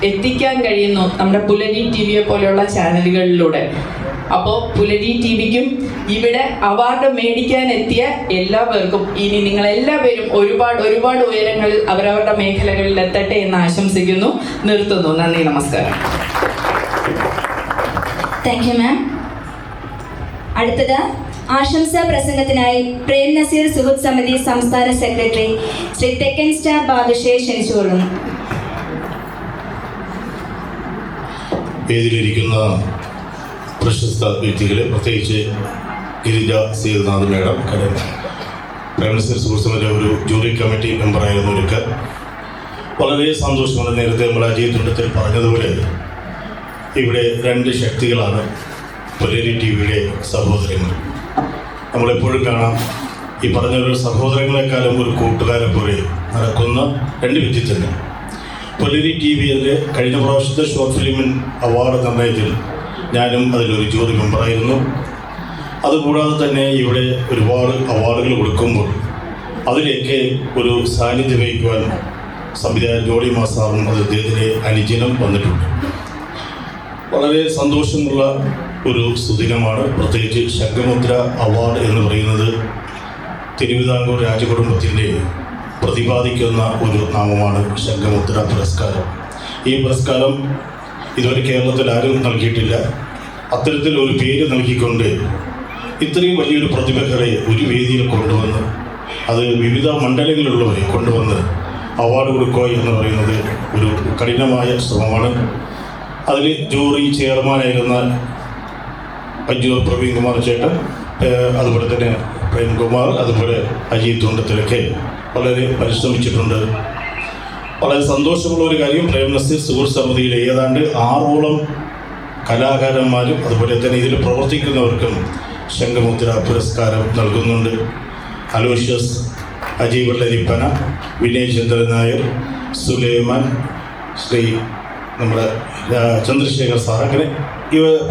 എത്തിക്കാൻ കഴിയുന്നു നമ്മുടെ പുലരി TV പോലെയുള്ള ചാനലുകളിലൂടെ. അപ്പോൾ പുലരി TVക്കും ഇവിടെ അവാർഡ് മേടിക്കാൻ എത്തിയ എല്ലാവർക്കും ഇനി നിങ്ങളെല്ലാവരും ഒരുപാട് ഒരുപാട് ഉയരങ്ങളിൽ അവരവരുടെ മേഖലകളിൽ എത്തട്ടെ എന്ന് ആശംസിക്കുന്നു. നിർത്തുന്നു. നന്ദി, നമസ്കാരം. Thank you ma'am. അടുത്തത് ആശംസാ പ്രസംഗത്തിനായി പ്രേം നസീർ സുഹൃത്ത് സമിതി സംസ്ഥാന സെക്രട്ടറി ശ്രീ തെക്കൻ സ്റ്റാർ ബാദുഷയെ ക്ഷണിച്ചുകൊള്ളുന്നു. വേദിയിലിരിക്കുന്ന പ്രശസ്ത വ്യക്തികളെ, പ്രത്യേകിച്ച് ഗിരിജ സീതനാഥ് മേഡം, പ്രേം നസീർ സുഹൃത്ത് സമിതിയുടെ ഒരു ജൂറി കമ്മിറ്റി മെമ്പറായിരുന്നവർക്ക് വളരെ സന്തോഷമാണ്. നേരത്തെ നമ്മൾ അജയ് തുണ്ടത്തിൽ പറഞ്ഞതുപോലെ ഇവിടെ രണ്ട് ശക്തികളാണ് പുലരി TVയുടെ സഹോദരങ്ങൾ. നമ്മളെപ്പോഴും കാണാം, ഈ പറഞ്ഞ ഒരു സഹോദരങ്ങളെക്കാളും ഒരു കൂട്ടുകാരെ പോലെ നടക്കുന്ന രണ്ട് വ്യക്തിത്വങ്ങൾ. പുലരി TVയുടെ കഴിഞ്ഞ പ്രാവശ്യത്തെ ഷോർട്ട് ഫിലിമിൻ അവാർഡ് നിർണയത്തിൽ ഞാനും അതിലൊരു ജൂറി മെമ്പറായിരുന്നു. അതുകൂടാതെ തന്നെ ഇവിടെ ഒരുപാട് അവാർഡുകൾ കൊടുക്കുമ്പോൾ അതിലേക്ക് ഒരു സാന്നിധ്യം വഹിക്കുവാൻ സംവിധായകൻ ജോളി മാസാറും അത് അദ്ദേഹത്തിൻ്റെ അനുജനം വന്നിട്ടുണ്ട്. വളരെ സന്തോഷമുള്ള ഒരു സുദിനമാണ്. പ്രത്യേകിച്ച് ശംഖമുദ്ര അവാർഡ് എന്ന് പറയുന്നത് തിരുവിതാംകൂർ രാജകുടുംബത്തിൻ്റെ പ്രതിപാദിക്കുന്ന ഒരു നാമമാണ് ശംഖമുദ്ര പുരസ്കാരം. ഈ പുരസ്കാരം ഇതുവരെ കേരളത്തിൽ ആരും നൽകിയിട്ടില്ല. അത്തരത്തിൽ ഒരു പേര് നൽകിക്കൊണ്ട് ഇത്രയും വലിയൊരു പ്രതിഭകളെ ഒരു വേദിയിൽ കൊണ്ടുവന്ന് അത് വിവിധ മണ്ഡലങ്ങളിലുള്ളവരെ കൊണ്ടുവന്ന് അവാർഡ് കൊടുക്കുക എന്ന് പറയുന്നത് ഒരു കഠിനമായ ശ്രമമാണ്. അതിൽ ജൂറി ചെയർമാനായിരുന്ന അഞ്ചൂർ പ്രവീൺ കുമാർ ചേട്ടൻ, അതുപോലെ തന്നെ പ്രേംകുമാർ, അതുപോലെ അജയ് തുണ്ടത്തിലൊക്കെ വളരെ പരിശ്രമിച്ചിട്ടുണ്ട്. വളരെ സന്തോഷമുള്ള ഒരു കാര്യം, പ്രേം നസീർ സുഹൃത്ത് സമിതിയിലെ ഏതാണ്ട് 6ഓളം കലാകാരന്മാരും അതുപോലെ തന്നെ ഇതിൽ പ്രവർത്തിക്കുന്നവർക്കും ശംഖമുദ്ര പുരസ്കാരം നൽകുന്നുണ്ട്. അലോഷ്യസ്, അജയ് വെള്ളരിപ്പന, വിനയ് ചന്ദ്രൻ നായർ, സുലൈമാൻ, ശ്രീ നമ്മുടെ ചന്ദ്രശേഖർ സാർ, അങ്ങനെ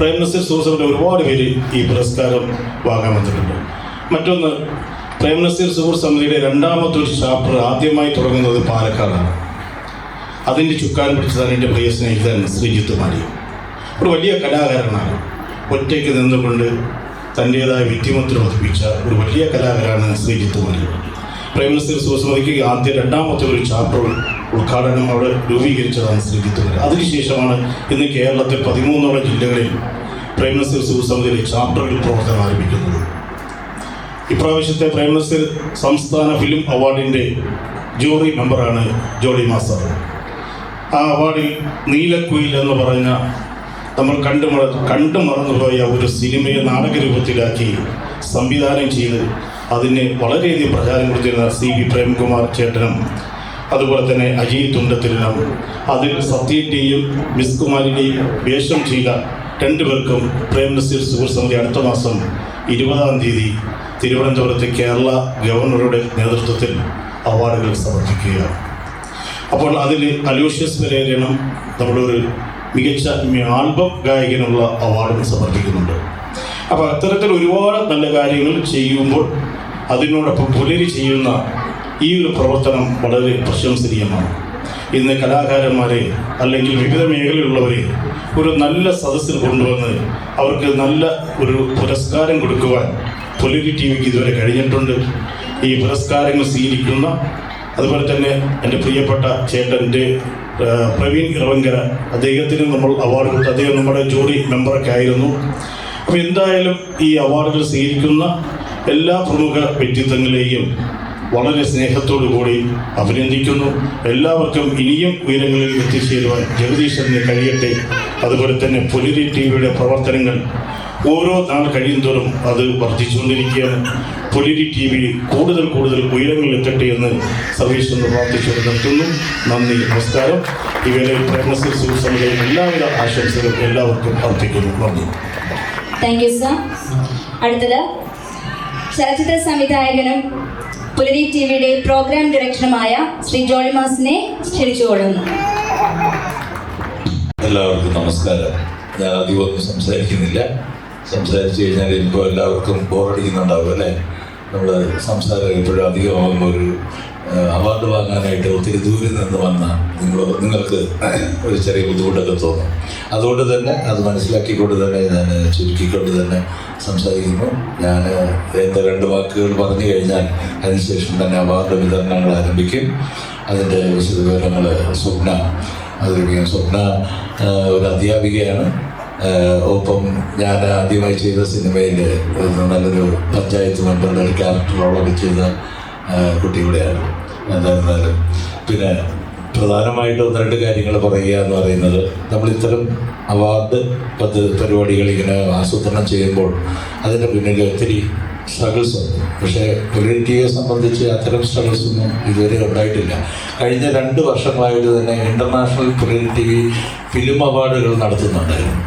പ്രേം നസീർ സുഹൃത്ത് സമിതിയുടെ ഒരുപാട് പേര് ഈ പുരസ്കാരം വാങ്ങാൻ വന്നിട്ടുണ്ട്. മറ്റൊന്ന്, പ്രേം നസീർ സുഹൃത്ത് സമിതിയുടെ രണ്ടാമത്തെ ഒരു ചാപ്റ്റർ ആദ്യമായി തുടങ്ങുന്നത് പാലക്കാടാണ്. അതിൻ്റെ ചുക്കാൻ പിടിച്ചതാണ് എൻ്റെ പ്രിയ സ്നേഹിതൻ ശ്രീജിത്ത് മാലി. ഒരു വലിയ കലാകാരനാണ്. ഒറ്റയ്ക്ക് നിന്നുകൊണ്ട് തൻ്റേതായ വ്യക്തിമുദ്ര പതിപ്പിച്ച ഒരു വലിയ കലാകാരനാണ് ശ്രീജിത്ത് മാലി. പ്രേം നസീർ സുഹൃത്ത് സമിതിക്ക് രണ്ടാമത്തെ ഒരു ചാപ്റ്റർ ഉദ്ഘാടനം അവിടെ രൂപീകരിച്ചതാണ് ശ്രീജിത്ത് മാലി. അതിനുശേഷമാണ് ഇന്ന് കേരളത്തിൽ 13ഓളം ജില്ലകളിൽ പ്രേം നസീർ സുഹൃത്ത് സമിതിയുടെ ചാപ്റ്ററുകൾ പ്രവർത്തനം ആരംഭിക്കുന്നത്. ഇപ്രാവശ്യത്തെ പ്രേം നസീർ സംസ്ഥാന ഫിലിം അവാർഡിൻ്റെ ജൂറി മെമ്പറാണ് ജോളി മാസ്റ്റർ. ആ അവാർഡിൽ നീലക്കുയിൽ എന്ന് പറഞ്ഞ നമ്മൾ കണ്ടു മറന്നുപോയ ഒരു സിനിമയെ നാടകരൂപത്തിലാക്കി സംവിധാനം ചെയ്ത് അതിന് വളരെയധികം പ്രചാരം കൊടുത്തിരുന്ന CB പ്രേംകുമാർ ചേട്ടനും അതുപോലെ തന്നെ അജയ് തുണ്ടത്തിനും അതിൽ സത്യൻ്റെയും മിസ് കുമാരിൻ്റെയും വേഷം ചെയ്ത രണ്ടുപേർക്കും പ്രേം നസീർ സുഹൃത്ത് സമിതി അടുത്ത മാസം 20-ാം തീയതി തിരുവനന്തപുരത്ത് കേരള ഗവർണറുടെ നേതൃത്വത്തിൽ അവാർഡുകൾ സമർപ്പിക്കുകയാണ്. അപ്പോൾ അതിൽ അലോഷ്യസ് പെരേരനും നമ്മളൊരു മികച്ച ആൽബം ഗായകനുള്ള അവാർഡുകൾ സമർപ്പിക്കുന്നുണ്ട്. അപ്പോൾ അത്തരത്തിൽ ഒരുപാട് നല്ല കാര്യങ്ങൾ ചെയ്യുമ്പോൾ അതിനോടൊപ്പം പുലരി ചെയ്യുന്ന ഈ ഒരു പ്രവർത്തനം വളരെ പ്രശംസനീയമാണ്. ഇന്ന് കലാകാരന്മാരെ അല്ലെങ്കിൽ വിവിധ മേഖലയിലുള്ളവരെ ഒരു നല്ല സദസ്സിൽ കൊണ്ടുവന്ന് അവർക്ക് നല്ല ഒരു പുരസ്കാരം കൊടുക്കുവാൻ പുലരി TVക്ക് ഇതുവരെ കഴിഞ്ഞിട്ടുണ്ട്. ഈ പുരസ്കാരങ്ങൾ സ്വീകരിക്കുന്ന അതുപോലെ തന്നെ എൻ്റെ പ്രിയപ്പെട്ട ചേട്ടൻ്റെ പ്രവീൺ ഇറവങ്കര, അദ്ദേഹത്തിന് നമ്മൾ അവാർഡ് കൊടുത്തു. അദ്ദേഹം നമ്മുടെ ജൂറി മെമ്പറൊക്കെ ആയിരുന്നു. അപ്പോൾ എന്തായാലും ഈ അവാർഡുകൾ സ്വീകരിക്കുന്ന എല്ലാ പ്രമുഖ വ്യക്തിത്വങ്ങളെയും വളരെ സ്നേഹത്തോടു കൂടി അഭിനന്ദിക്കുന്നു. എല്ലാവർക്കും ഇനിയും ഉയരങ്ങളിൽ എത്തിച്ചേരുവാൻ ജഗദീശന് കഴിയട്ടെ. അതുപോലെ തന്നെ പുലരി TVയുടെ പ്രവർത്തനങ്ങൾ ഓരോ നാൾ കഴിയുന്തോറും അത് വർദ്ധിച്ചുകൊണ്ടിരിക്കുകയാണ്. പുലരി TV കൂടുതൽ ഉയരങ്ങളിൽ എത്തട്ടെ എന്ന് സർവീസ് പ്രാർത്ഥിച്ചുകൊണ്ട് നിർത്തുന്നു. നന്ദി, നമസ്കാരം. ഈ വേളയിൽ പ്രേം നസീർ സുഹൃത്ത് സമിതിയുടെ എല്ലാവിധ ആശംസകളും എല്ലാവർക്കും അർപ്പിക്കുന്നു. നന്ദി. Thank you sir. അടുത്തത് ചലച്ചിത്ര സംവിധായകനും പുലരി TVയുടെ പ്രോഗ്രാം ഡയറക്ടറുമായ ശ്രീ ജോളി മാസിനെ ക്ഷണിച്ചുകൊള്ളുന്നു. എല്ലാവർക്കും നമസ്കാരം. ഞാൻ അധികമൊന്നും സംസാരിക്കുന്നില്ല. സംസാരിച്ചു കഴിഞ്ഞാൽ ഇപ്പോൾ എല്ലാവർക്കും ബോറടിക്കുന്നുണ്ടാവും അല്ലേ? നമ്മൾ സംസാരം എപ്പോഴും അധികമാകുമ്പോൾ ഒരു അവാർഡ് വാങ്ങാനായിട്ട് ഒത്തിരി ദൂരെ നിന്ന് വന്ന നിങ്ങൾക്ക് ഒരു ചെറിയ ബുദ്ധിമുട്ടൊക്കെ തോന്നും. അതുകൊണ്ട് തന്നെ അത് മനസ്സിലാക്കിക്കൊണ്ട് തന്നെ ഞാൻ ചുരുക്കിക്കൊണ്ട് തന്നെ സംസാരിക്കുന്നു. ഞാൻ എൻ്റെ 2 വാക്കുകൾ പറഞ്ഞു കഴിഞ്ഞാൽ അതിനുശേഷം തന്നെ അവാർഡ് വിതരണങ്ങൾ ആരംഭിക്കും. അതിൻ്റെ വിശദവിവരങ്ങൾ സ്വപ്ന അവതരിപ്പിക്കും. സ്വപ്ന ഒരു അധ്യാപികയാണ്. ഒപ്പം ഞാൻ ആദ്യമായി ചെയ്ത സിനിമയിൽ നല്ലൊരു പഞ്ചായത്ത് മെമ്പറുടെ ഒരു ക്യാരക്ടറോളൊക്കെ ചെയ്ത കുട്ടി കൂടെയാണ്. എന്തായിരുന്നാലും പിന്നെ പ്രധാനമായിട്ടും 1-2 കാര്യങ്ങൾ പറയുക എന്ന് പറയുന്നത്, നമ്മൾ ഇത്തരം അവാർഡ് പരിപാടികൾ ഇങ്ങനെ ആസൂത്രണം ചെയ്യുമ്പോൾ അതിൻ്റെ പിന്നിൽ ഒത്തിരി സ്ട്രഗിൾസ് ഉണ്ട്. പക്ഷേ പുലരി ടി വിയെ സംബന്ധിച്ച് അത്തരം സ്ട്രഗിൾസ് ഒന്നും ഇതുവരെ ഉണ്ടായിട്ടില്ല. കഴിഞ്ഞ 2 വർഷങ്ങളായിട്ട് തന്നെ ഇൻ്റർനാഷണൽ പുലരി ടി വി ഫിലിം അവാർഡുകൾ നടത്തുന്നുണ്ടായിരുന്നു.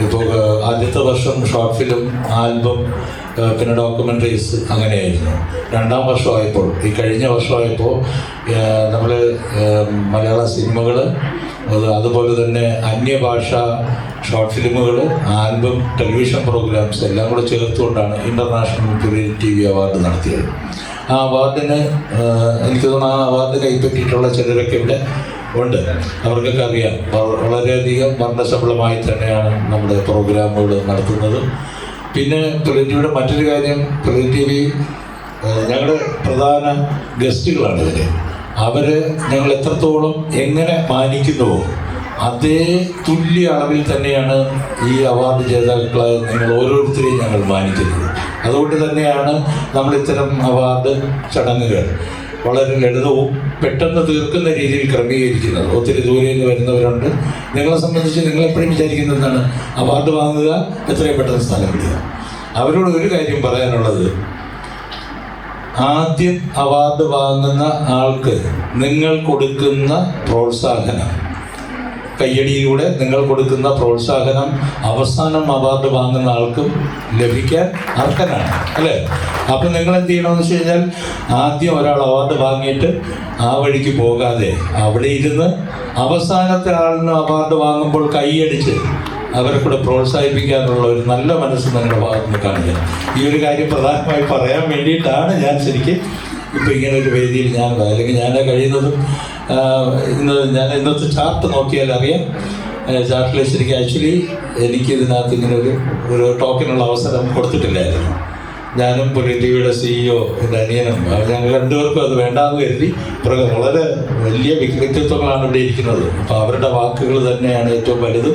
ഇപ്പോൾ ആദ്യത്തെ വർഷം ഷോർട്ട് ഫിലിം, ആൽബം, പിന്നെ ഡോക്യുമെൻ്ററീസ് അങ്ങനെയായിരുന്നു. 2ാം വർഷമായപ്പോൾ, ഈ കഴിഞ്ഞ വർഷമായപ്പോൾ നമ്മൾ മലയാള സിനിമകൾ, അതുപോലെ തന്നെ അന്യഭാഷ ഷോർട്ട് ഫിലിമുകൾ, ആൽബം, ടെലിവിഷൻ പ്രോഗ്രാംസ് എല്ലാം കൂടെ ചേർത്തുകൊണ്ടാണ് ഇൻ്റർനാഷണൽ പുലരി ടി വി അവാർഡ് നടത്തിയത്. ആ അവാർഡിന് എനിക്ക് തോന്നുന്നു ആ അവാർഡ് കൈപ്പറ്റിയിട്ടുള്ള ചിലരൊക്കെ ഇവിടെ ഉണ്ട്. അവർക്കൊക്കെ അറിയാം, വളരെയധികം വർണ്ണശബളമായി തന്നെയാണ് നമ്മുടെ പ്രോഗ്രാമുകൾ നടത്തുന്നത്. പിന്നെ പുലരി ടിവിയുടെ മറ്റൊരു കാര്യം, പുലരി ടി വി ഞങ്ങളുടെ പ്രധാന ഗസ്റ്റുകളാണ് ഇവർ. അവർ ഞങ്ങൾ എത്രത്തോളം എങ്ങനെ മാനിക്കുന്നുവോ അതേ തുല്യ അളവിൽ തന്നെയാണ് ഈ അവാർഡ് ജേതാക്കളായ നിങ്ങൾ ഓരോരുത്തരെയും ഞങ്ങൾ മാനിക്കുന്നത്. അതുകൊണ്ട് തന്നെയാണ് നമ്മൾ ഇത്തരം അവാർഡ് ചടങ്ങുകൾ വളരെ ലളിതവും പെട്ടെന്ന് തീർക്കുന്ന രീതിയിൽ ക്രമീകരിക്കുന്നത്. ഒത്തിരി ദൂരെ നിന്ന് വരുന്നവരുണ്ട്. നിങ്ങളെ സംബന്ധിച്ച് നിങ്ങളെപ്പോഴും വിചാരിക്കുന്നതാണ് അവാർഡ് വാങ്ങുക, എത്രയും പെട്ടെന്ന് സ്ഥലം വിടുക. അവരോട് ഒരു കാര്യം പറയാനുള്ളത്, ആദ്യം അവാർഡ് വാങ്ങുന്ന ആൾക്ക് നിങ്ങൾ കൊടുക്കുന്ന പ്രോത്സാഹനം, കയ്യടിയിലൂടെ നിങ്ങൾ കൊടുക്കുന്ന പ്രോത്സാഹനം അവസാനം അവാർഡ് വാങ്ങുന്ന ആൾക്കും ലഭിക്കാൻ അർഹനാണ് അല്ലേ? അപ്പം നിങ്ങൾ എന്ത് ചെയ്യണമെന്ന് വെച്ച് കഴിഞ്ഞാൽ, ആദ്യം ഒരാൾ അവാർഡ് വാങ്ങിയിട്ട് ആ വഴിക്ക് പോകാതെ അവിടെ ഇരുന്ന് അവസാനത്തെ ആളിന് അവാർഡ് വാങ്ങുമ്പോൾ കൈയടിച്ച് അവരെ കൂടെ പ്രോത്സാഹിപ്പിക്കാനുള്ള ഒരു നല്ല മനസ്സ് നിങ്ങളുടെ ഭാഗത്ത് നിന്ന് കാണിക്കുക. ഈ ഒരു കാര്യം പ്രധാനമായി പറയാൻ വേണ്ടിയിട്ടാണ് ഞാൻ ശരിക്കും ഇപ്പോൾ ഇങ്ങനെ ഒരു വേദിയിൽ അല്ലെങ്കിൽ ഞാൻ കഴിയുന്നതും ഞാൻ ഇന്നത്തെ ചാർട്ട് നോക്കിയാൽ അറിയാം. ചാർട്ടിൽ ശരിക്കും ആക്ച്വലി എനിക്കിതിനകത്ത് ഇങ്ങനെ ഒരു ടോക്കിനുള്ള അവസരം കൊടുത്തിട്ടില്ലായിരുന്നു. ഞാനും പുലരി ടി വിയുടെ CEO എൻ്റെ അനിയനും ഞങ്ങൾ 2 പേർക്കും അത് വേണ്ടാന്ന് കരുതി. വളരെ വലിയ വ്യക്തിത്വങ്ങളാണ് ഇവിടെ ഇരിക്കുന്നത്. അപ്പോൾ അവരുടെ വാക്കുകൾ തന്നെയാണ് ഏറ്റവും വലുത്.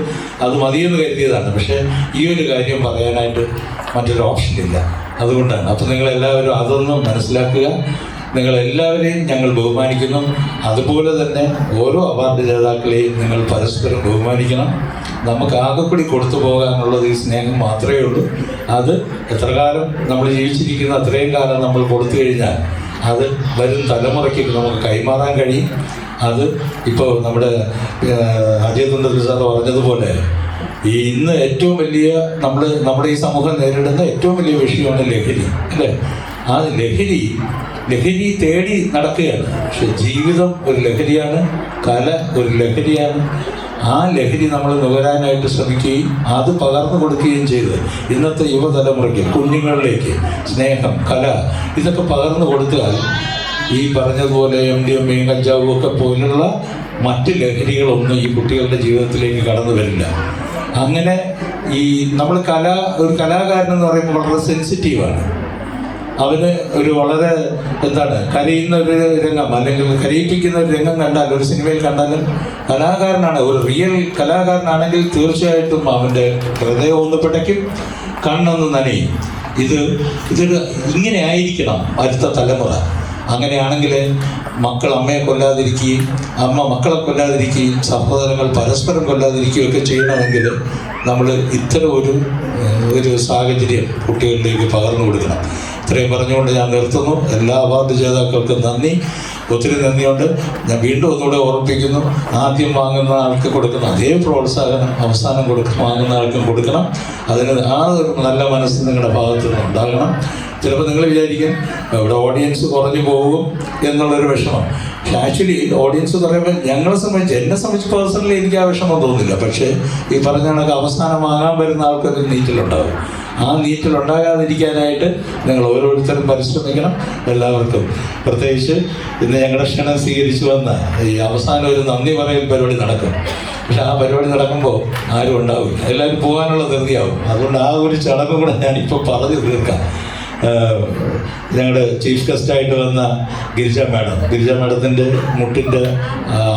അത് മതിയെന്ന് കരുതിയതാണ്. പക്ഷേ ഈ ഒരു കാര്യം പറയാനായിട്ട് മറ്റൊരു ഓപ്ഷൻ ഇല്ല. അതുകൊണ്ടാണ്. അപ്പോൾ നിങ്ങളെല്ലാവരും അതൊന്നും മനസ്സിലാക്കുക. നിങ്ങളെല്ലാവരെയും ഞങ്ങൾ ബഹുമാനിക്കുന്നു. അതുപോലെ തന്നെ ഓരോ അവാർഡ് ജേതാക്കളെയും നിങ്ങൾ പരസ്പരം ബഹുമാനിക്കണം. നമുക്ക് ആകെക്കൂടി കൊടുത്തു പോകാനുള്ളത് ഈ സ്നേഹം മാത്രമേ ഉള്ളൂ. അത് എത്ര കാലം നമ്മൾ ജീവിച്ചിരിക്കുന്ന അത്രയും കാലം നമ്മൾ കൊടുത്തു കഴിഞ്ഞാൽ അത് വരും തലമുറയ്ക്ക് നമുക്ക് കൈമാറാൻ കഴിയും. അത് ഇപ്പോൾ നമ്മുടെ അജയ് തുണ്ടൽ സാർ പറഞ്ഞതുപോലെ, ഈ ഇന്ന് ഏറ്റവും വലിയ നമ്മുടെ ഈ സമൂഹം നേരിടുന്ന ഏറ്റവും വലിയ വിഷയമാണ് ലഹരി അല്ലേ? ആ ലഹരി തേടി നടക്കുകയാണ്. പക്ഷെ ജീവിതം ഒരു ലഹരിയാണ്, കല ഒരു ലഹരിയാണ്. ആ ലഹരി നമ്മൾ നുകരാനായിട്ട് ശ്രമിക്കുകയും അത് പകർന്നു കൊടുക്കുകയും ചെയ്ത് ഇന്നത്തെ യുവതലമുറയ്ക്ക്, കുഞ്ഞുങ്ങളിലേക്ക് സ്നേഹം, കല ഇതൊക്കെ പകർന്നു കൊടുത്താൽ ഈ പറഞ്ഞതുപോലെ MDMA, കഞ്ചാവും ഒക്കെ പോലുള്ള മറ്റ് ലഹരികളൊന്നും ഈ കുട്ടികളുടെ ജീവിതത്തിലേക്ക് കടന്നു വരില്ല. അങ്ങനെ ഈ നമ്മൾ ഒരു കലാകാരൻ എന്ന് പറയുമ്പോൾ വളരെ സെൻസിറ്റീവാണ്. അവന് ഒരു വളരെ കരയുന്ന ഒരു രംഗം അല്ലെങ്കിൽ കരയിപ്പിക്കുന്ന ഒരു രംഗം കണ്ടാൽ, ഒരു സിനിമയിൽ കണ്ടാലും കലാകാരനാണ്, ഒരു റിയൽ കലാകാരനാണെങ്കിൽ തീർച്ചയായിട്ടും അവൻ്റെ ഹൃദയം ഒന്ന് പിടയ്ക്കും, കണ്ണൊന്ന് നനയും. ഇതൊരു ഇങ്ങനെ ആയിരിക്കണം അടുത്ത തലമുറ. അങ്ങനെയാണെങ്കിൽ മക്കൾ അമ്മയെ കൊല്ലാതിരിക്കുകയും അമ്മ മക്കളെ കൊല്ലാതിരിക്കുകയും സഹോദരങ്ങൾ പരസ്പരം കൊല്ലാതിരിക്കുകയും ഒക്കെ ചെയ്യണമെങ്കിൽ നമ്മൾ ഇത്തരം ഒരു സാഹചര്യം കുട്ടികളിലേക്ക് പകർന്നു കൊടുക്കണം. ഇത്രയും പറഞ്ഞുകൊണ്ട് ഞാൻ നിർത്തുന്നു. എല്ലാ അവാർഡ് ജേതാക്കൾക്കും നന്ദി, ഒത്തിരി നന്ദിയുണ്ട്. ഞാൻ വീണ്ടും ഒന്നുകൂടെ ഓർമ്മിപ്പിക്കുന്നു, ആദ്യം വാങ്ങുന്ന ആൾക്ക് കൊടുക്കുന്ന അതേ പ്രോത്സാഹനം അവസാനം വാങ്ങുന്ന ആൾക്കും കൊടുക്കണം. അതിന് ആ ഒരു നല്ല മനസ്സ് നിങ്ങളുടെ ഭാഗത്തു നിന്ന് ഉണ്ടാകണം. ചിലപ്പോൾ നിങ്ങൾ വിചാരിക്കും ഇവിടെ ഓഡിയൻസ് കുറഞ്ഞു പോകും എന്നുള്ളൊരു വിഷമം. പക്ഷെ ആക്ച്വലി ഓഡിയൻസ് പറയുമ്പോൾ ഞങ്ങളെ സംബന്ധിച്ച്, എന്നെ സംബന്ധിച്ച് പേഴ്സണലി എനിക്ക് ആ വിഷമം തോന്നില്ല. പക്ഷേ ഈ പറഞ്ഞ കണക്ക് അവസാനം വാങ്ങാൻ വരുന്ന ആൾക്കൊരു നീറ്റിലുണ്ടാകും. ആ നീറ്റിലുണ്ടാകാതിരിക്കാനായിട്ട് നിങ്ങൾ ഓരോരുത്തരും പരിശ്രമിക്കണം. എല്ലാവർക്കും പ്രത്യേകിച്ച് ഇന്ന് ഞങ്ങളുടെ ക്ഷണം സ്വീകരിച്ചു വന്ന ഈ അവസാനം ഒരു നന്ദി പറയൽ പരിപാടി നടക്കും. പക്ഷെ ആ പരിപാടി നടക്കുമ്പോൾ ആരും ഉണ്ടാവില്ല, എല്ലാവരും പോകാനുള്ള ധൃതിയാവും. അതുകൊണ്ട് ആ ഒരു ചടങ്ങ് കൂടെ ഞാനിപ്പോൾ പറഞ്ഞു തീർക്കാം. ഞങ്ങളുടെ ചീഫ് ഗസ്റ്റായിട്ട് വന്ന ഗിരിജ മാഡത്തിൻ്റെ മുട്ടിൻ്റെ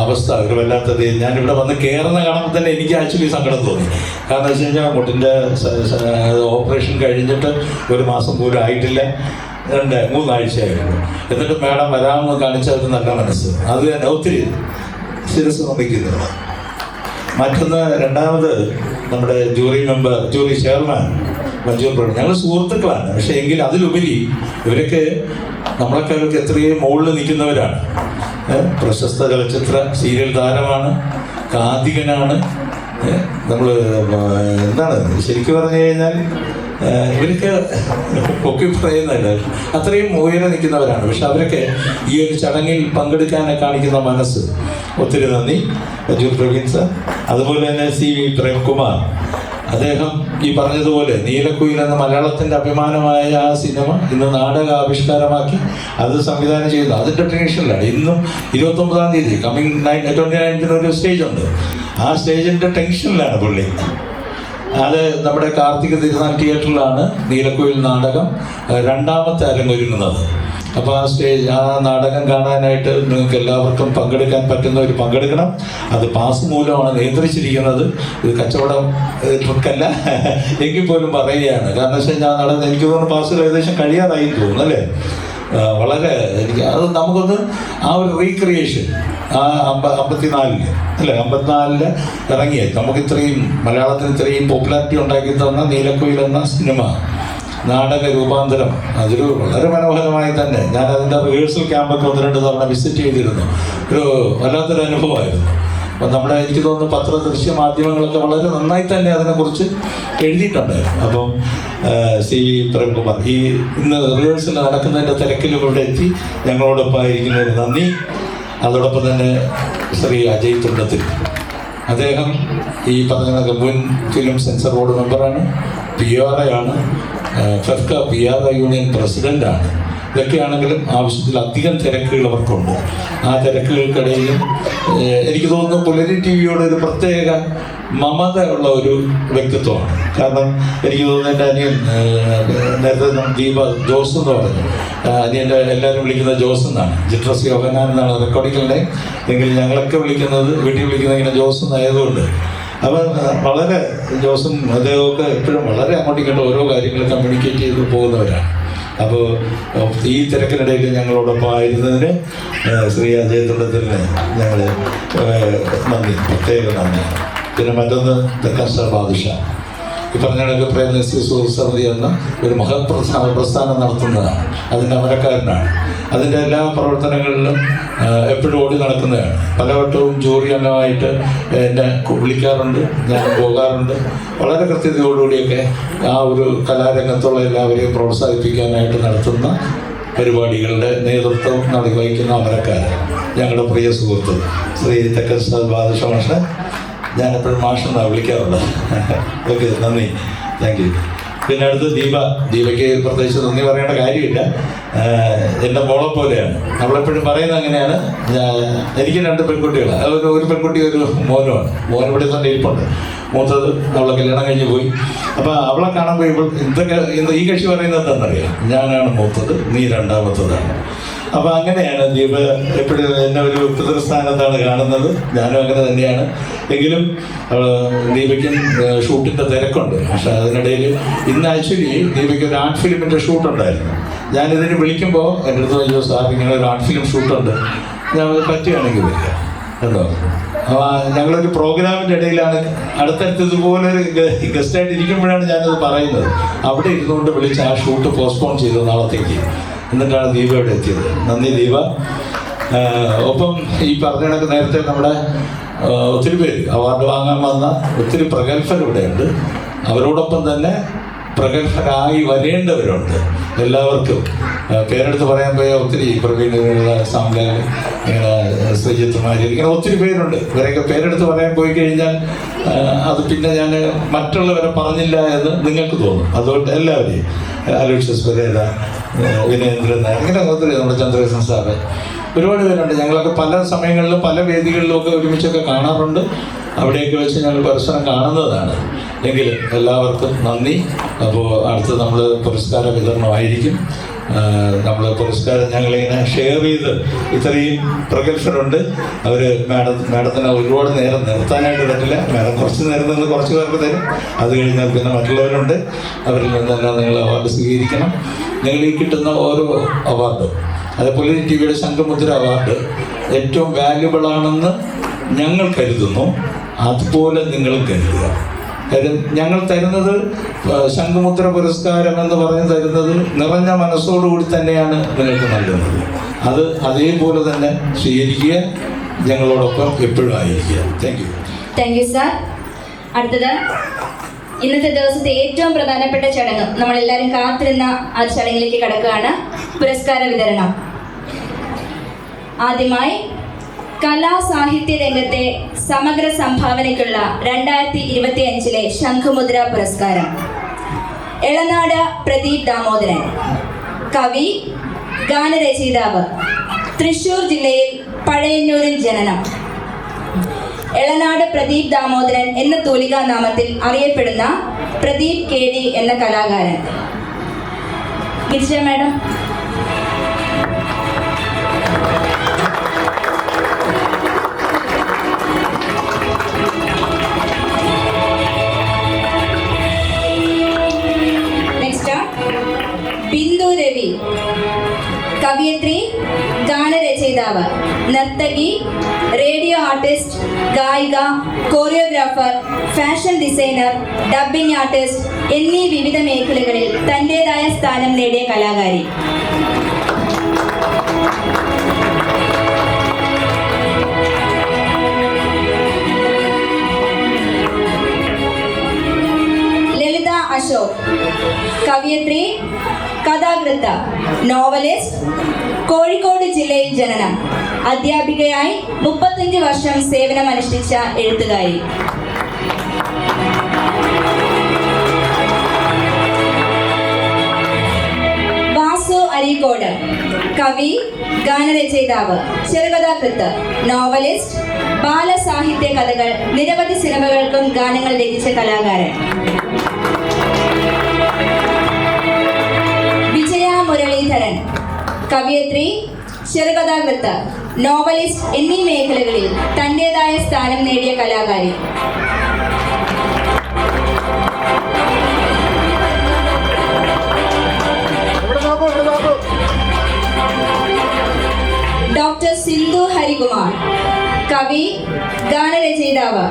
അവസ്ഥ ഒരു വല്ലാത്തത്. ഞാനിവിടെ വന്ന് കയറുന്ന കാണുമ്പോൾ തന്നെ എനിക്ക് ആക്ച്വലി സങ്കടം തോന്നി. കാരണം വെച്ച് കഴിഞ്ഞാൽ മുട്ടിൻ്റെ ഓപ്പറേഷൻ കഴിഞ്ഞിട്ട് ഒരു മാസം പോലും ആയിട്ടില്ല, 2-3 ആഴ്ചയായിരുന്നു. എന്നിട്ട് മാഡം വരാമെന്ന് കാണിച്ചത് നല്ല മനസ്സ്, അത് തന്നെ ഒത്തിരി ശിരസ് നമിക്കുന്നു. മറ്റൊന്ന്, രണ്ടാമത് നമ്മുടെ ജൂറി ചെയർമാൻ മഞ്ജൂർ പ്രവീൺ, ഞങ്ങൾ സുഹൃത്തുക്കളാണ്. പക്ഷേ എങ്കിൽ അതിലുപരി ഇവരൊക്കെ നമ്മളെക്കാളൊക്കെ എത്രയും മുകളിൽ നിൽക്കുന്നവരാണ്. പ്രശസ്ത ചലച്ചിത്ര സീരിയൽ താരമാണ്, കാതികനാണ്. നമ്മൾ എന്താണ് ശരിക്കും പറഞ്ഞു കഴിഞ്ഞാൽ ഇവരൊക്കെ പൊക്കി പറയുന്നതല്ല, അത്രയും ഉയരെ നിൽക്കുന്നവരാണ്. പക്ഷെ അവരൊക്കെ ഈ ഒരു ചടങ്ങിൽ പങ്കെടുക്കാൻ കാണിക്കുന്ന മനസ്സ്, ഒത്തിരി നന്ദി മഞ്ജൂർ പ്രവീൺ സാർ. അതുപോലെ തന്നെ CV പ്രേംകുമാർ, അദ്ദേഹം ഈ പറഞ്ഞതുപോലെ നീലക്കുയിൽ എന്ന മലയാളത്തിൻ്റെ അഭിമാനമായ ആ സിനിമ ഇന്ന് നാടക ആവിഷ്കാരമാക്കി അത് സംവിധാനം ചെയ്യുന്നു. അതിൻ്റെ ടെൻഷനിലാണ്. ഇന്നും 29-ാം തീയതി കമ്മിങ് 29th ഒരു സ്റ്റേജ് ഉണ്ട്. ആ സ്റ്റേജിൻ്റെ ടെൻഷനിലാണ് പുള്ളി. അത് നമ്മുടെ കാർത്തിക തിരുനാൾ തിയേറ്ററിലാണ് നീലക്കുയിൽ നാടകം 2ാമത്തെ അരങ്ങൊരുങ്ങുന്നത്. അപ്പോൾ ആ നാടകം കാണാനായിട്ട് നിങ്ങൾക്ക് എല്ലാവർക്കും പങ്കെടുക്കാൻ പറ്റുന്നവർ പങ്കെടുക്കണം. അത് പാസ് മൂലമാണ് നിയന്ത്രിച്ചിരിക്കുന്നത്. ഇത് കച്ചവടം ട്രിക്കല്ല എങ്കിൽ പോലും പറയുകയാണ്. കാരണം വെച്ചാൽ ഞാൻ എനിക്ക് തോന്നുന്നു പാസ് ഏകദേശം കഴിയാറായി തോന്നുന്നു അല്ലേ. വളരെ എനിക്ക് അത് നമുക്കൊന്ന് ആ ഒരു റീക്രിയേഷൻ 54 അല്ലേ 54 ഇറങ്ങിയത് നമുക്ക് ഇത്രയും മലയാളത്തിന് ഇത്രയും പോപ്പുലാരിറ്റി ഉണ്ടാക്കി തന്ന നീലക്കുയിൽ എന്ന സിനിമ നാടക രൂപാന്തരം അതൊരു വളരെ മനോഹരമായി തന്നെ ഞാൻ അതിൻ്റെ റിഹേഴ്സൽ ക്യാമ്പൊക്കെ 1-2 തവണ വിസിറ്റ് ചെയ്തിരുന്നു. ഒരു വല്ലാത്തൊരു അനുഭവമായിരുന്നു. അപ്പം നമ്മുടെ എനിക്ക് തോന്നുന്നു ദൃശ്യ മാധ്യമങ്ങളൊക്കെ വളരെ നന്നായി തന്നെ അതിനെക്കുറിച്ച് എഴുതിയിട്ടുണ്ടായിരുന്നു. അപ്പം CV പ്രേംകുമാർ ഈ ഇന്ന് റിഹേഴ്സൽ നടക്കുന്നതിൻ്റെ തിരക്കിൽ ഇവിടെ എത്തി ഞങ്ങളോടൊപ്പം ആയിരിക്കുന്നതിന് നന്ദി. അതോടൊപ്പം തന്നെ ശ്രീ അജയ് തുണ്ടത്തിൽ, അദ്ദേഹം ഈ പറഞ്ഞ മുൻ ഫിലിം സെൻസർ ബോർഡ് മെമ്പറാണ്, PRA ആണ്, ഫെഫ്ക PRA യൂണിയൻ പ്രസിഡൻ്റാണ്. ഇതൊക്കെയാണെങ്കിലും ആവശ്യത്തിൽ അധികം തിരക്കുകൾ അവർക്കുണ്ട്. ആ തിരക്കുകൾക്കിടയിലും എനിക്ക് തോന്നുന്നു പുലരി TVയോട് ഒരു പ്രത്യേക മമത ഉള്ള ഒരു വ്യക്തിത്വമാണ്. കാരണം എനിക്ക് തോന്നുന്നു എൻ്റെ അനിയൻ നേരത്തെ ദീപ ജോസ് എന്ന് പറഞ്ഞു, അനിയൻ്റെ എല്ലാവരും വിളിക്കുന്നത് ജോസ് എന്നാണ്, ജിട്രസ് യോഹനാൻ എന്നാണ് റെക്കോർഡിങ്ങിൻ്റെ. എങ്കിൽ ഞങ്ങളൊക്കെ വിളിക്കുന്നത് വീട്ടിൽ വിളിക്കുന്നത് ഇങ്ങനെ ജോസ് എന്നായതുകൊണ്ട് അപ്പം വളരെ ജോസും അദ്ദേഹമൊക്കെ എപ്പോഴും വളരെ അങ്ങോട്ടും ഇങ്ങോട്ടും ഓരോ കാര്യങ്ങൾ കമ്മ്യൂണിക്കേറ്റ് ചെയ്ത് പോകുന്നവരാണ്. അപ്പോൾ ഈ തിരക്കിനിടയിൽ ഞങ്ങളോടൊപ്പം ആയിരുന്നതിന് ശ്രീ അജയ് തുണ്ടത്തിന് ഞങ്ങൾ നന്ദി, പ്രത്യേക നന്ദി. പിന്നെ മറ്റൊന്ന് തെക്കൻ സ്റ്റാർ ബാദുഷാ, ഈ പറഞ്ഞ കണക്ക് പ്രേംനസീർ സുഹൃത്ത് എന്ന ഒരു മഹത് പ്രസ്ഥാനം നടത്തുന്നതാണ്. അതിൻ്റെ അമരക്കാരനാണ്. അതിൻ്റെ എല്ലാ പ്രവർത്തനങ്ങളിലും എപ്പോഴും ഓടി നടക്കുന്നതാണ്. പലവട്ടവും ജൂറി അംഗമായിട്ട് എന്നെ വിളിക്കാറുണ്ട്, ഞാൻ പോകാറുണ്ട്. വളരെ കൃത്യതയോടുകൂടിയൊക്കെ ആ ഒരു കലാരംഗത്തുള്ള എല്ലാവരെയും പ്രോത്സാഹിപ്പിക്കാനായിട്ട് നടത്തുന്ന പരിപാടികളുടെ നേതൃത്വം വഹിക്കുന്ന അമരക്കാരൻ ഞങ്ങളുടെ പ്രിയ സുഹൃത്ത് ശ്രീ തെക്കൻ സ്റ്റാർ ബാദുഷാ മാഷ്. ഞാനെപ്പോഴും മാഷെന്നാണ് വിളിക്കാറുള്ളത്. ഓക്കെ, നന്ദി, താങ്ക് യു. പിന്നെ അടുത്ത് ദീപയ്ക്ക് പ്രത്യേകിച്ച് നന്ദി പറയേണ്ട കാര്യമില്ല. എൻ്റെ മോളെ പോലെയാണ്. അവളെപ്പോഴും പറയുന്നത് അങ്ങനെയാണ്. എനിക്ക് 2 പെൺകുട്ടികളാണ്, ഒരു പെൺകുട്ടി ഒരു മോനുമാണ്. മോൻ ഇവിടെ തന്നെ ഇരിപ്പുണ്ട്. മൂത്തത് അവളെ കല്യാണം കഴിഞ്ഞ് പോയി. അപ്പോൾ അവളെ കാണുമ്പോൾ ഇതൊക്കെ ഈ കക്ഷി പറയുന്നത് എന്താണെന്നറിയാം, ഞാനാണ് മൂത്തത്, നീ 2ാമത്തതാണ്. അപ്പോൾ അങ്ങനെയാണ് ദീപ എപ്പോഴും എന്നെ ഒരു പിതൃസ്ഥാനത്താണ് കാണുന്നത്. ഞാനും അങ്ങനെ തന്നെയാണ്. എങ്കിലും ദീപയ്ക്കും ഷൂട്ടിൻ്റെ തിരക്കുണ്ട്. പക്ഷെ അതിനിടയിൽ ഇന്ന് ആക്ച്വലി ദീപയ്ക്ക് ഒരു ആർട്ട് ഫിലിമിൻ്റെ ഷൂട്ടുണ്ടായിരുന്നു. ഞാനിതിന് വിളിക്കുമ്പോൾ എൻ്റെ അടുത്ത് അയ്യോ സാർ ഇങ്ങനെ ഒരു ആർട്ട് ഫിലിം ഷൂട്ടുണ്ട്, ഞാൻ പറ്റുകയാണെങ്കിൽ വരിക കേട്ടോ. അപ്പോൾ ഞങ്ങളൊരു പ്രോഗ്രാമിൻ്റെ ഇടയിലാണ് അടുത്തടുത്ത് ഇതുപോലെ ഒരു ഗസ്റ്റായിട്ട് ഇരിക്കുമ്പോഴാണ് ഞാനത് പറയുന്നത്. അവിടെ ഇരുന്നുകൊണ്ട് വിളിച്ച് ആ ഷൂട്ട് പോസ്റ്റ്പോൺ ചെയ്തു നാളത്തേക്ക്. എന്നിട്ടാണ് ദീപ ഇവിടെ എത്തിയത്. നന്ദി ദീപ. ഒപ്പം ഈ പറഞ്ഞ കണക്ക് നേരത്തെ നമ്മുടെ ഒത്തിരി പേര് അവാർഡ് വാങ്ങാൻ വന്ന ഒത്തിരി പ്രഗത്ഭർ ഇവിടെയുണ്ട്. അവരോടൊപ്പം തന്നെ പ്രഗത്ഭരായി വരേണ്ടവരുണ്ട്. എല്ലാവർക്കും പേരെടുത്ത് പറയാൻ പോയ ഒത്തിരി പ്രവീൺ, സാംലാൽ, ശ്രീജിത്തുമാര്, ഇങ്ങനെ ഒത്തിരി പേരുണ്ട്. ഇവരെയൊക്കെ പേരെടുത്ത് പറയാൻ പോയി കഴിഞ്ഞാൽ അത് പിന്നെ ഞാൻ മറ്റുള്ളവരെ പറഞ്ഞില്ല എന്ന് നിങ്ങൾക്ക് തോന്നും. അതുകൊണ്ട് എല്ലാവരെയും അലോഷ്യസ് പെരേര, വിനേന്ദ്രൻ നായർ, ഇങ്ങനെ ഒത്തിരി, നമ്മുടെ ചന്ദ്രകൃഷ്ണൻ സാറ്, ഒരുപാട് പേരുണ്ട്. ഞങ്ങളൊക്കെ പല സമയങ്ങളിലും പല വേദികളിലും ഒക്കെ ഒരുമിച്ചൊക്കെ കാണാറുണ്ട്. അവിടെയൊക്കെ വെച്ച് ഞങ്ങൾ പരസ്പരം കാണുന്നതാണ്. എങ്കിലും എല്ലാവർക്കും നന്ദി. അപ്പോൾ അടുത്ത് നമ്മൾ പുരസ്കാര വിതരണമായിരിക്കും. നമ്മൾ പുരസ്കാരം ഞങ്ങളിങ്ങനെ ഷെയർ ചെയ്ത്, ഇത്രയും പ്രഗത്ഭരുണ്ട്. അവർ മാഡത്തിന് ഒരുപാട് നേരം നിർത്താനായിട്ട് പറ്റില്ല. മാഡം കുറച്ച് നേരം നിന്ന് കുറച്ച് പേർക്ക് തരും. അത് കഴിഞ്ഞാൽ പിന്നെ മറ്റുള്ളവരുണ്ട്. അവരിൽ നിന്നെല്ലാം നിങ്ങൾ അവാർഡ് സ്വീകരിക്കണം. നിങ്ങൾ ഈ കിട്ടുന്ന ഓരോ അവാർഡും, അതേപോലെ ടിവിയുടെ ശംഖുമുദ്ര അവാർഡ് ഏറ്റവും വാല്യുബിൾ ആണെന്ന് ഞങ്ങൾ കരുതുന്നു. അതുപോലെ നിങ്ങൾ കരുതുക. കാര്യം ഞങ്ങൾ തരുന്നത് ശംഖുമുദ്ര പുരസ്കാരം എന്ന് പറഞ്ഞ് തരുന്നത് നിറഞ്ഞ മനസ്സോടുകൂടി തന്നെയാണ് നിങ്ങൾക്ക് നൽകുന്നത്. അത് അതേപോലെ തന്നെ സ്വീകരിക്കുക. ഞങ്ങളോടൊപ്പം എപ്പോഴും ആയിരിക്കുക. Thank you sir. അടുത്തത് ഇന്നത്തെ ദിവസത്തെ ഏറ്റവും പ്രധാനപ്പെട്ട ചടങ്ങ്, നമ്മളെല്ലാവരും കാത്തിരുന്ന ആ ചടങ്ങിലേക്ക് കടക്കുകയാണ്. പുരസ്കാര വിതരണം. ആദ്യമായി കലാ സാഹിത്യ രംഗത്തെ സമഗ്ര സംഭാവനയ്ക്കുള്ള 2025 ശംഖുമുദ്ര പുരസ്കാരം എളനാട് പ്രദീപ് ദാമോദരൻ. കവി, ഗാനരചയിതാവ്, തൃശൂർ ജില്ലയിൽ പഴയന്നൂരിൽ ജനനം. എളനാട് പ്രദീപ് ദാമോദരൻ എന്ന തൂലികാ നാമത്തിൽ അറിയപ്പെടുന്ന പ്രദീപ് KD എന്ന കലാകാരൻ. ഗിരിജ മാഡം. ബിന്ദു രവി. കവിയത്രി, ഗാനരചയിതാവ്, നർത്തകി, റേഡിയോ ആർട്ടിസ്റ്റ്, ഗായിക, choreographer, fashion designer, dubbing artist എന്നീ വിവിധ മേഖലകളിൽ തൻ്റെതായ സ്ഥാനം നേടിയ കലാകാരി. ലളിത അശോക്. കവിയത്രി, കഥാകൃത്ത്, നോവലിസ്റ്റ്, കോഴിക്കോട് ജില്ലയിൽ ജനനം. അധ്യാപികയായി 35 വർഷം സേവനമനുഷ്ഠിച്ച എഴുത്തുകാരി. വാസു അരീക്കോട്. കവി, ഗാനരചയിതാവ്, ചെറുകഥാകൃത്ത്, നോവലിസ്റ്റ്, ബാലസാഹിത്യ കഥകൾ, നിരവധി സിനിമകൾക്കും ഗാനങ്ങൾ രചിച്ച കലാകാരൻ. മുരളീധരൻ. കവിയത്രി, ചെറുകഥാകൃത്ത്, നോവലിസ്റ്റ് എന്നീ മേഖലകളിൽ തൻ്റെതായ സ്ഥാനം നേടിയ കലാകാരി. ഡോക്ടർ സിന്ധു ഹരികുമാർ. കവി, ഗാനരചയിതാവ്,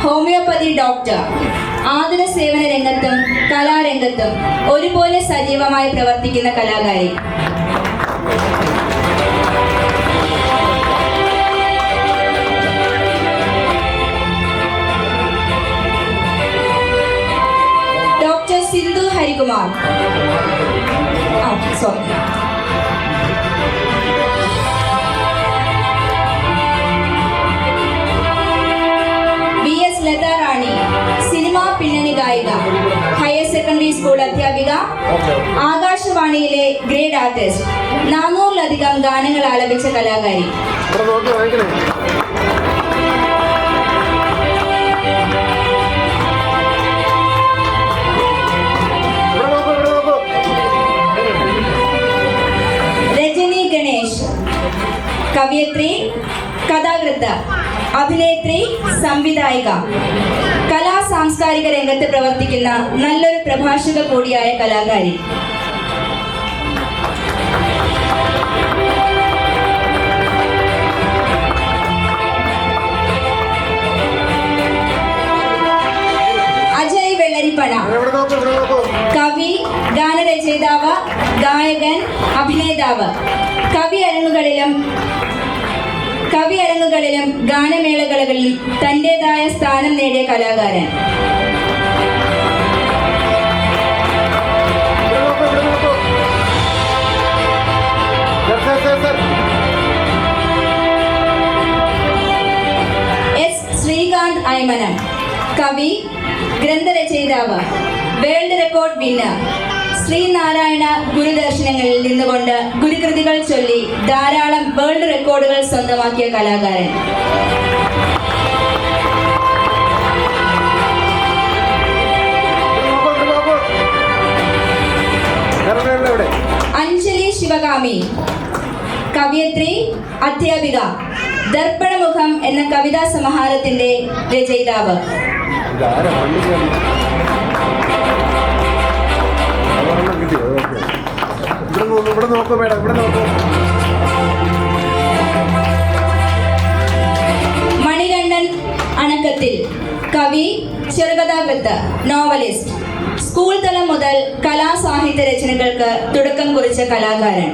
ഹോമിയോപ്പതി ഡോക്ടർ. ആതുര സേവന രംഗത്തും കലാരംഗത്തും ഒരുപോലെ സജീവമായി പ്രവർത്തിക്കുന്ന കലാകാരി. ഡോക്ടർ സിന്ധു ഹരികുമാർ. BS ലതാ റാണി. സിനിമാ പിന്നണി ഗായിക, ഹയർ സെക്കൻഡറി സ്കൂൾ അധ്യാപിക, ആകാശവാണിയിലെ ഗ്രേഡ് ആർട്ടിസ്റ്റ്. 400-ലധികം ഗാനങ്ങൾ ആലപിച്ച കലാകാരി. രജനി ഗണേഷ്. കവിയത്രി, കഥാകൃത്ത്, അഭിനേത്രി, സംവിധായിക. കലാ സാംസ്കാരിക രംഗത്ത് പ്രവർത്തിക്കുന്ന നല്ലൊരു പ്രഭാഷക കൂടിയായ കലാകാരി. അജയ് വെള്ളരിപ്പണ. കവി, ഗാനരചയിതാവ്, ഗായകൻ, അഭിനേതാവ്. കവിയരങ്ങുകളിലും ഗാനമേളകളിലും തൻ്റെതായ സ്ഥാനം നേടിയ കലാകാരൻ. മൈമനം. കവി, ഗ്രന്ഥരചയിതാവ്, വേൾഡ് റെക്കോർഡ് വിന്നർ. ശ്രീനാരായണ ഗുരുദർശനങ്ങളിൽ നിന്നുകൊണ്ട് ഗുരുകൃതികൾ ചൊല്ലി ധാരാളം വേൾഡ് റെക്കോർഡുകൾ സ്വന്തമാക്കിയ കലാകാരൻ. അഞ്ജലി ശിവകാമി, കവയത്രി, അധ്യാപിക. ദർപ്പണമുഖം എന്ന കവിതാ സമാഹാരത്തിന്റെ രചയിതാവ്. മണികണ്ഠൻ അണക്കത്തിൽ, കവി, ചെറുകഥാകൃത്ത്, നോവലിസ്റ്റ്. സ്കൂൾ തലം മുതൽ കലാസാഹിത്യ രചനകൾക്ക് തുടക്കം കുറിച്ച കലാകാരൻ.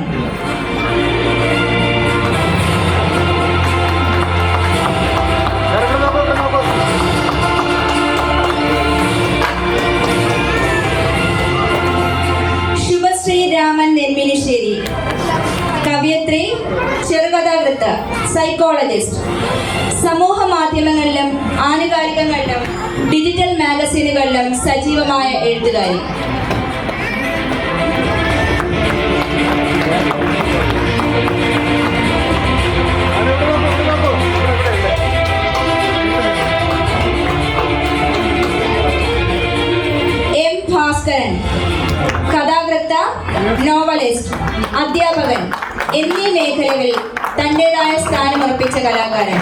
ശുഭശ്രീ രാമൻ നെന്മിനിശ്ശേരി, കവയത്രി, ചെറുകഥാകൃത്ത്, സൈക്കോളജിസ്റ്റ്. സമൂഹ മാധ്യമങ്ങളിലും ആനുകാലികങ്ങളിലും ഡിജിറ്റൽ മാഗസീനുകളിലും സജീവമായ എഴുത്തുകാരി. എം ഭാസ്കരൻ, കഥാകൃത്ത്, നോവലിസ്റ്റ്, അധ്യാപകൻ എന്നീ മേഖലകളിൽ തന്റേതായ സ്ഥാനമുറപ്പിച്ച കലാകാരൻ.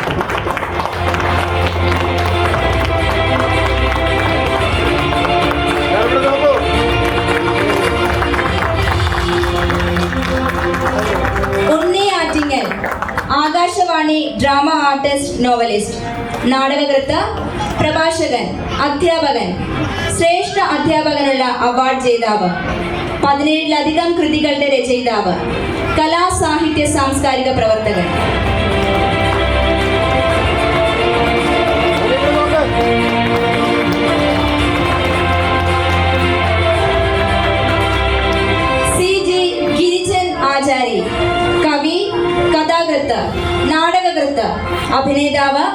Unni Attingal, Akashvani drama artist, novelist, നാടകകൃത്ത്, പ്രഭാഷകൻ, അധ്യാപകൻ, ശ്രേഷ്ഠ അധ്യാപകനുള്ള അവാർഡ് ജേതാവ്, 17ലധികം കൃതികളുടെ രചയിതാവ്, കലാ സാഹിത്യ സാംസ്കാരിക പ്രവർത്തകൻ. CG ഗിരിജൻ ആചാരി, കവി, കഥാകൃത്ത്, നാടകകൃത്ത്, അഭിനേതാവ്,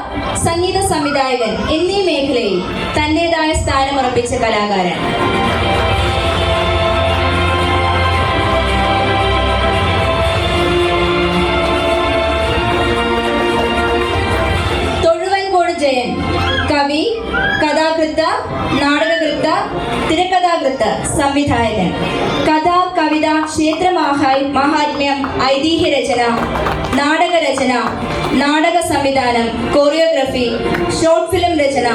സംഗീത സംവിധായകൻ എന്നീ മേഖലയിൽ തന്റേതായ സ്ഥാനമുറപ്പിച്ച കലാകാരൻ. ജയൻ, കവി, കഥാകൃത്ത്, നാടകകൃത്ത്, തിരക്കഥാകൃത്ത്, സംവിധായകൻ. കഥ, കവിത, ക്ഷേത്ര മഹാത്മ്യം, ഐതിഹ്യരചന, നാടകരചന, നാടക സംവിധാനം, കൊറിയോഗ്രഫി, ഷോർട്ട് ഫിലിം രചന,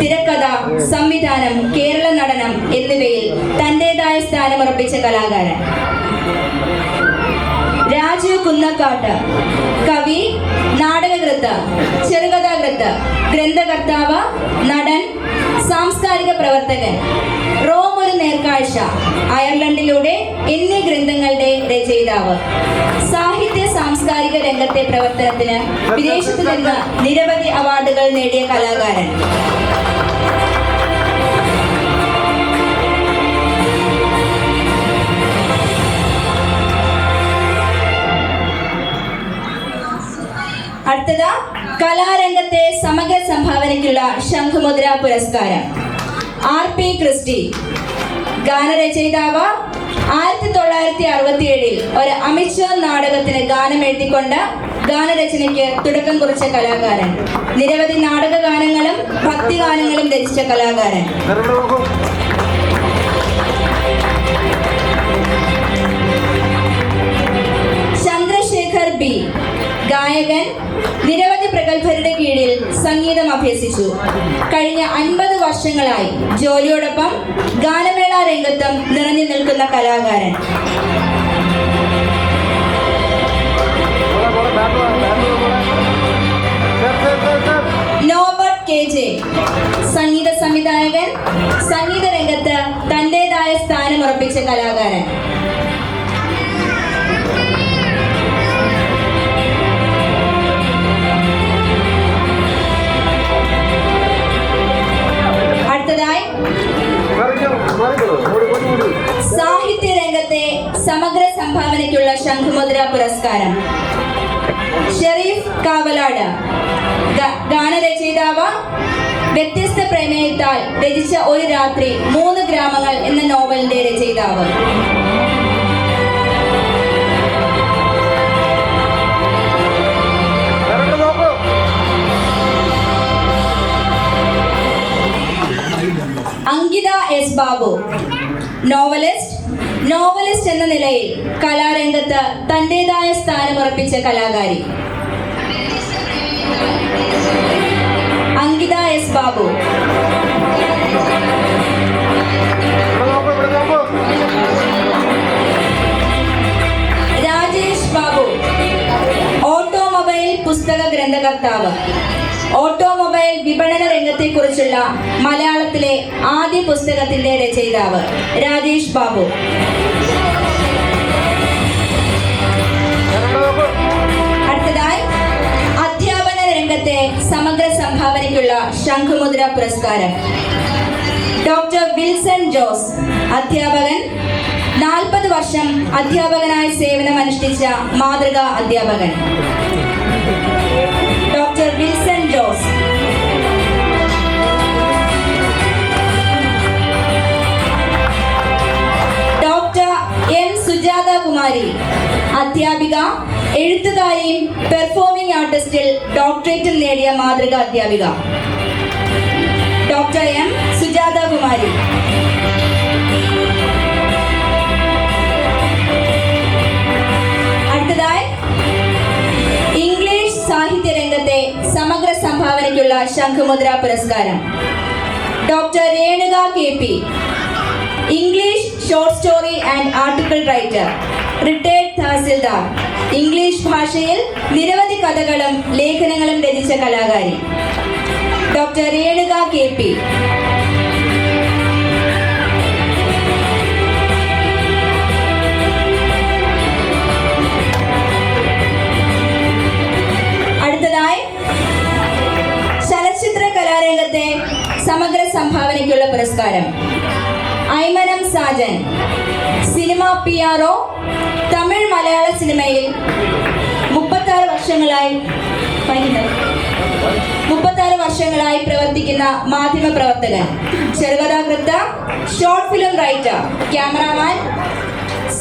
തിരക്കഥ, സംവിധാനം, കേരള നടനം എന്നിവയിൽ തന്റേതായ സ്ഥാനമുറപ്പിച്ച കലാകാരൻ. രാജീവ് കുന്നക്കാട്ട്, കവി, നാടകകൃത്ത്, ചെറുകഥാകൃത്ത്, ഗ്രന്ഥകർത്താവ്, നടൻ, സാംസ്കാരിക പ്രവർത്തകൻ. റോം ഒരു നേർക്കാഴ്ച, അയർലൻഡിലൂടെ എന്നീ ഗ്രന്ഥങ്ങളുടെ രചയിതാവ്. സാഹിത്യ സാംസ്കാരിക രംഗത്തെ പ്രവർത്തനത്തിന് വിദേശത്തു നിന്ന് നിരവധി അവാർഡുകൾ നേടിയ കലാകാരൻ. അടുത്തത് കലാരംഗത്തെ സമഗ്ര സംഭാവനയ്ക്കുള്ള ശംഖുമുദ്ര പുരസ്കാരം. RP ക്രിസ്റ്റി, ഗാനരചയിതാവ്. 1967 ഒരു അമിച്ചർ നാടകത്തിന് ഗാനം എഴുതിക്കൊണ്ട് ഗാനരചനയ്ക്ക് തുടക്കം കുറിച്ച കലാകാരൻ. നിരവധി നാടക ഗാനങ്ങളും ഭക്തിഗാനങ്ങളും രചിച്ച കലാകാരൻ. ചന്ദ്രശേഖർ B, ഗായകൻ. നിരവധി പ്രഗത്ഭരുടെ കീഴിൽ സംഗീതം അഭ്യസിച്ചു. കഴിഞ്ഞ 50 വർഷങ്ങളായി ജോലിയോടൊപ്പം ഗാനമേള രംഗത്തും നിറഞ്ഞു നിൽക്കുന്ന കലാകാരൻ. നോബർട്ട് KJ, സംഗീത സംവിധായകൻ. സംഗീത രംഗത്ത് തന്റേതായ സ്ഥാനമുറപ്പിച്ച കലാകാരൻ. സാഹിത്യ രംഗത്തെ സമഗ്ര സംഭാവനയ്ക്കുള്ള ശംഖുമുദ്ര പുരസ്കാരം. ഷെരീഫ് കാവലാട്, ഗാനരചയിതാവ്, വ്യത്യസ്ത പ്രമേയത്താൽ രചിച്ച ഒരു രാത്രി 3 ഗ്രാമങ്ങൾ എന്ന നോവലിന്റെ രചയിതാവ്. അങ്കിത എസ് ബാബു, നോവലിസ്റ്റ് എന്ന നിലയിൽ കലാരംഗത്ത് തന്റേതായ സ്ഥാനമുറപ്പിച്ച കലാകാരി. അങ്കിത എസ് ബാബു. രാജേഷ് ബാബു, ഓട്ടോമൊബൈൽ പുസ്തക ഗ്രന്ഥകർത്താവ്. ഓട്ടോമൊബൈൽ വിപണന രംഗത്തെക്കുറിച്ചുള്ള മലയാളത്തിലെ ആദ്യ പുസ്തകത്തിന്റെ രചയിതാവ് രാജേഷ് ബാബു. അടുത്തതായി അധ്യാപന രംഗത്തെ സമഗ്ര സംഭാവനയ്ക്കുള്ള ശംഖുമുദ്ര പുരസ്കാരം ഡോക്ടർ വിൽസൺ ജോസ്, അധ്യാപകൻ, 40 വർഷം അധ്യാപകനായി സേവനമനുഷ്ഠിച്ച മാതൃകാ അധ്യാപകൻ. Doctor Wilson Jose. Doctor M Sujatha Kumari, അധ്യാപിക, എഴുത്തുകാരിയും പെർഫോമിംഗ് ആർട്ടിസ്റ്റിൽ ഡോക്ടറേറ്റും നേടിയ മാതൃകാ അധ്യാപിക. Doctor M Sujatha Kumari. അടുത്തതായി ഇംഗ്ലീഷ് സാഹിത്യ രംഗത്തെ സമഗ്ര സംഭാവനയ്ക്കുള്ള ശംഖുമുദ്ര പുരസ്കാരം doctor Renuka KP, English short story and article writer, retired tahsildar. English ഭാഷയിൽ നിരവധി കഥകളും ലേഖനങ്ങളും രചിച്ച കലാകാരി ഡോക്ടർ രേണുക KP. അടുത്തതായി ചലച്ചിത്ര കലാരംഗത്തെ സമഗ്ര സംഭാവനയ്ക്കുള്ള പുരസ്കാരം ഐമനം സാജൻ, സിനിമ PRO, തമിഴ് മലയാള സിനിമയിൽ 36 വർഷങ്ങളായി പ്രവർത്തിക്കുന്ന മാധ്യമ പ്രവർത്തകൻ, ചെറുകഥാകൃത്ത്, ഷോർട്ട് ഫിലിം റൈറ്റർ, ക്യാമറാമാൻ,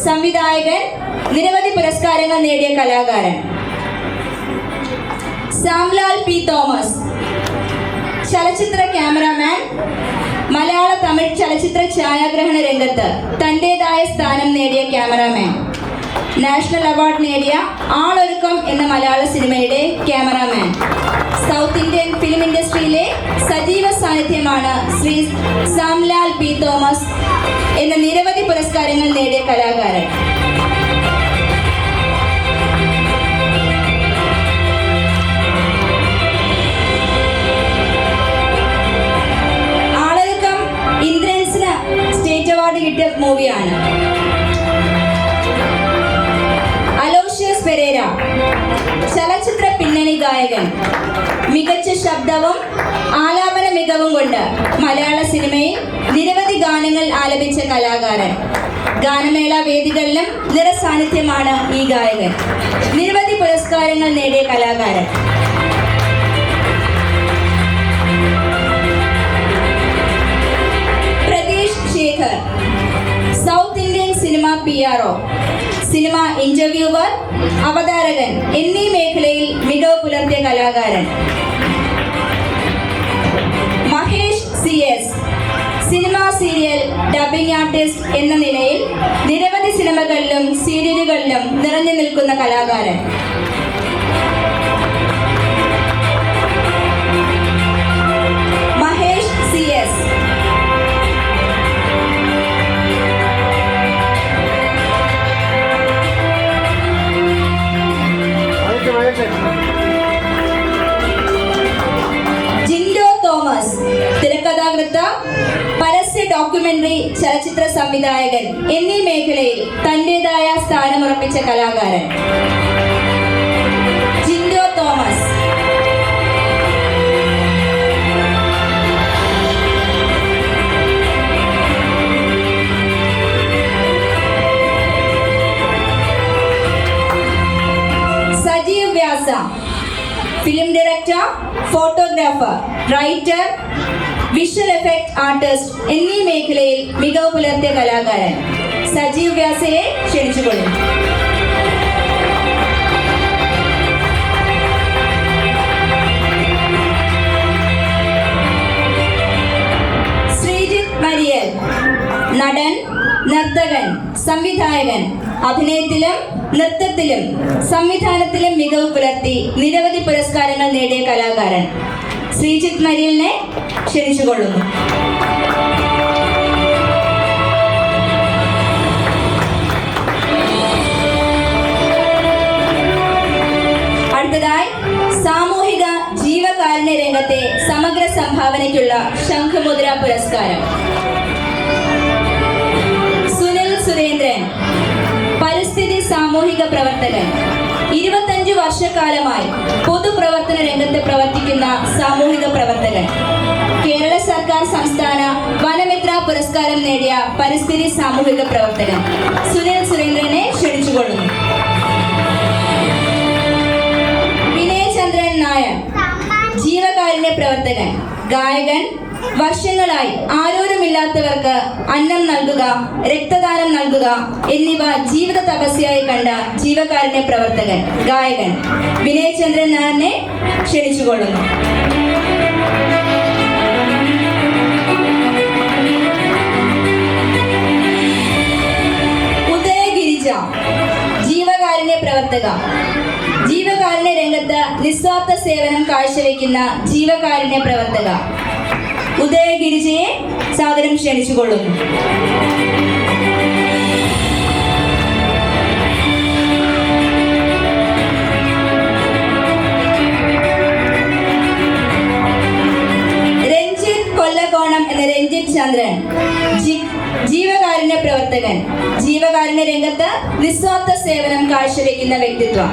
സംവിധായകൻ, നിരവധി പുരസ്കാരങ്ങൾ നേടിയ കലാകാരൻ സാംലാൽ P. തോമസ്, ചലച്ചിത്ര ക്യാമറാമാൻ, മലയാള തമിഴ് ചലച്ചിത്ര ഛായാഗ്രഹണ രംഗത്ത് തന്റേതായ സ്ഥാനം നേടിയ ക്യാമറാമാൻ, നാഷണൽ അവാർഡ് നേടിയ ആളൊരുക്കം എന്ന മലയാള സിനിമയുടെ ക്യാമറാമാൻ, സൗത്ത് ഇന്ത്യൻ ഫിലിം ഇൻഡസ്ട്രിയിലെ സജീവ സാന്നിധ്യമാണ് ശ്രീ സാംലാൽ P. തോമസ് എന്ന നിരവധി പുരസ്കാരങ്ങൾ നേടിയ കലാകാരൻ. ഇന്ദ്രൻസിന് സ്റ്റേറ്റ് അവാർഡ് കിട്ടിയ മൂവിയാണ്. അലോഷ്യസ് പെരേര, ചലച്ചിത്ര പിന്നണി ഗായകൻ, മികച്ച ശബ്ദവും ആലാപന മികവും കൊണ്ട് മലയാള സിനിമയിൽ നിരവധി ഗാനങ്ങൾ ആലപിച്ച കലാകാരൻ. ഗാനമേള വേദികളിലും നിറസാന്നിധ്യമാണ് ഈ ഗായകൻ. നിരവധി പുരസ്കാരങ്ങൾ നേടിയ കലാകാരൻ. Shekhar, south Indian cinema PRO, cinema interviewer, അവതാരകൻ എന്നീ മേഖലയിൽ മികവ് പുലർത്തിയ കലാകാരൻ. Mahesh CS, cinema serial dubbing artist എന്ന നിലയിൽ നിരവധി സിനിമകളിലും സീരിയലുകളിലും നിറഞ്ഞു നിൽക്കുന്ന കലാകാരൻ. മഹേഷ് CS. ജിൻഡോ തോമസ്, തിരക്കഥാകൃത്ത്, പരസ്യ ഡോക്യുമെന്ററി ചലച്ചിത്ര സംവിധായകൻ എന്നീ മേഖലയിൽ തന്റേതായ സ്ഥാനമുറപ്പിച്ച കലാകാരൻ. Jindo Thomas. Sajeev Vyasa, film director, photographer, writer, visual effect artist എന്നീ മേഖലയിൽ മികവ് പുലർത്തിയ കലാകാരൻ സജീവ് വ്യാസയെ ക്ഷണിച്ചുകൊള്ളുന്നു. ശ്രീജിത്ത് മരിയൽ നടൻ, നർത്തകൻ, സംവിധായകൻ, അഭിനയത്തിലും നൃത്തത്തിലും സംവിധാനത്തിലും മികവ് പുലർത്തി നിരവധി പുരസ്കാരങ്ങൾ നേടിയ കലാകാരൻ ശ്രീജിത്ത് മരിയലിനെ ക്ഷണിച്ചുകൊള്ളുന്നു. അടുത്തതായി സാമൂഹിക ജീവകാരുണ്യ രംഗത്തെ സമഗ്ര സംഭാവനയ്ക്കുള്ള ശംഖുമുദ്ര പുരസ്കാരം സുനിൽ സുരേന്ദ്രൻ, പരിസ്ഥിതി സാമൂഹിക പ്രവർത്തകൻ, 25 വർഷക്കാലമായി പൊതുപ്രവർത്തന രംഗത്ത് പ്രവർത്തിക്കുന്ന സാമൂഹിക പ്രവർത്തകൻ, കേരള സർക്കാർ സംസ്ഥാന വനമിത്ര പുരസ്കാരം നേടിയ പരിസ്ഥിതി സാമൂഹിക പ്രവർത്തകൻ സുനിൽ സുരേന്ദ്രനെ ക്ഷണിച്ചുകൊള്ളുന്നു. വിനയചന്ദ്രൻ നായർ, ജീവകാരുണ്യ പ്രവർത്തകൻ, ഗായകൻ, വർഷങ്ങളായി ആരോരുമില്ലാത്തവർക്ക് അന്നം നൽകുക, രക്തദാനം നൽകുക എന്നിവ ജീവിത തപസ്യയായി കണ്ട ജീവകാരുണ്യ പ്രവർത്തകൻ, ഗായകൻ വിനയചന്ദ്രൻ നായരിനെ ക്ഷണിച്ചുകൊള്ളുന്നു. ഉദയഗിരിജ, ജീവകാരുണ്യ പ്രവർത്തക, ജീവകാരുണ്യ രംഗത്ത് നിസ്വാർത്ഥ സേവനം കാഴ്ചവെക്കുന്ന ജീവകാരുണ്യ പ്രവർത്തക ഉദയഗിരിജയെ സാദരം ക്ഷണിച്ചുകൊള്ളുന്നു. രഞ്ജിത്ത് കൊല്ലകോണം എന്ന രഞ്ജിത്ത് ചന്ദ്രൻ, ജീവകാരുണ്യ പ്രവർത്തകൻ, ജീവകാരുണ്യ രംഗത്ത് നിസ്വാർത്ഥ സേവനം കാഴ്ചവെക്കുന്ന വ്യക്തിത്വം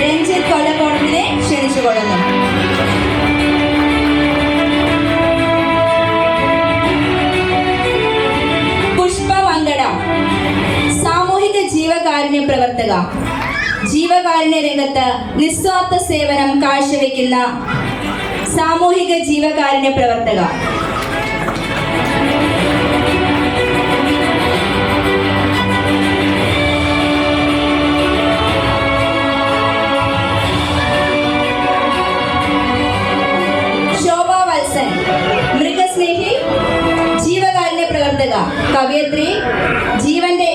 രഞ്ജിത്ത് കൊല്ലകോണത്തിനെ ക്ഷണിച്ചുകൊള്ളുന്നു. പുഷ്പമങ്കട, സാമൂഹിക ജീവകാരുണ്യ പ്രവർത്തക, ജീവകാരുണ്യ രംഗത്ത് നിസ്വാർത്ഥ സേവനം കാഴ്ചവെക്കുന്ന സാമൂഹിക ജീവകാരുണ്യ പ്രവർത്തക ശോഭ വത്സൻ, മൃഗസ്നേഹി, ജീവകാരുണ്യ പ്രവർത്തക, കവയത്രി, ജീവന്റെ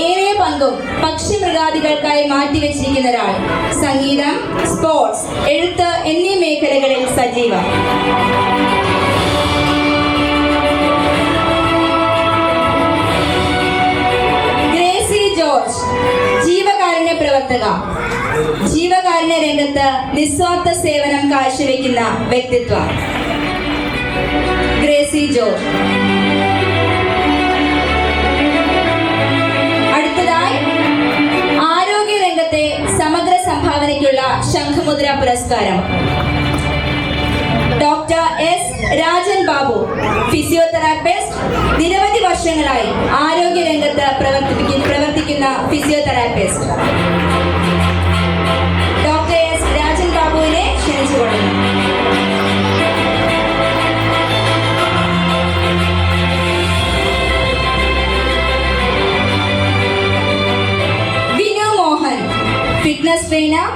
ഏറെ പങ്കും പക്ഷി മൃഗാദികൾക്കായി മാറ്റിവെച്ചിരിക്കുന്ന ഒരാൾ, സംഗീതം, സ്പോർട്സ്, എഴുത്ത് എന്നീ മേഖലകളിൽ സജീവ. ഗ്രേസി ജോർജ്, ജീവകാരുണ്യ പ്രവർത്തക, ജീവകാരുണ്യ രംഗത്ത് നിസ്വാർത്ഥ സേവനം കാഴ്ചവെക്കുന്ന വ്യക്തിത്വം ഗ്രേസി ജോർജ്. അടുത്തതായി ആരോഗ്യ രംഗത്തെ സമഗ്ര സംഭാവനയ്ക്കുള്ള ശംഖുമുദ്ര പുരസ്കാരം doctor S Rajan Babu, physiotherapist, നിരവധി വർഷങ്ങളായി ആരോഗ്യ രംഗത്ത് പ്രവർത്തിക്കുന്ന ഫിസിയോതെറാപ്പിസ്റ്റ് ഡോക്ടർ എസ് രാജൻ ബാബുവിനെ ക്ഷണിച്ചുകൊള്ളുന്നു. Vinu Mohan, fitness trainer,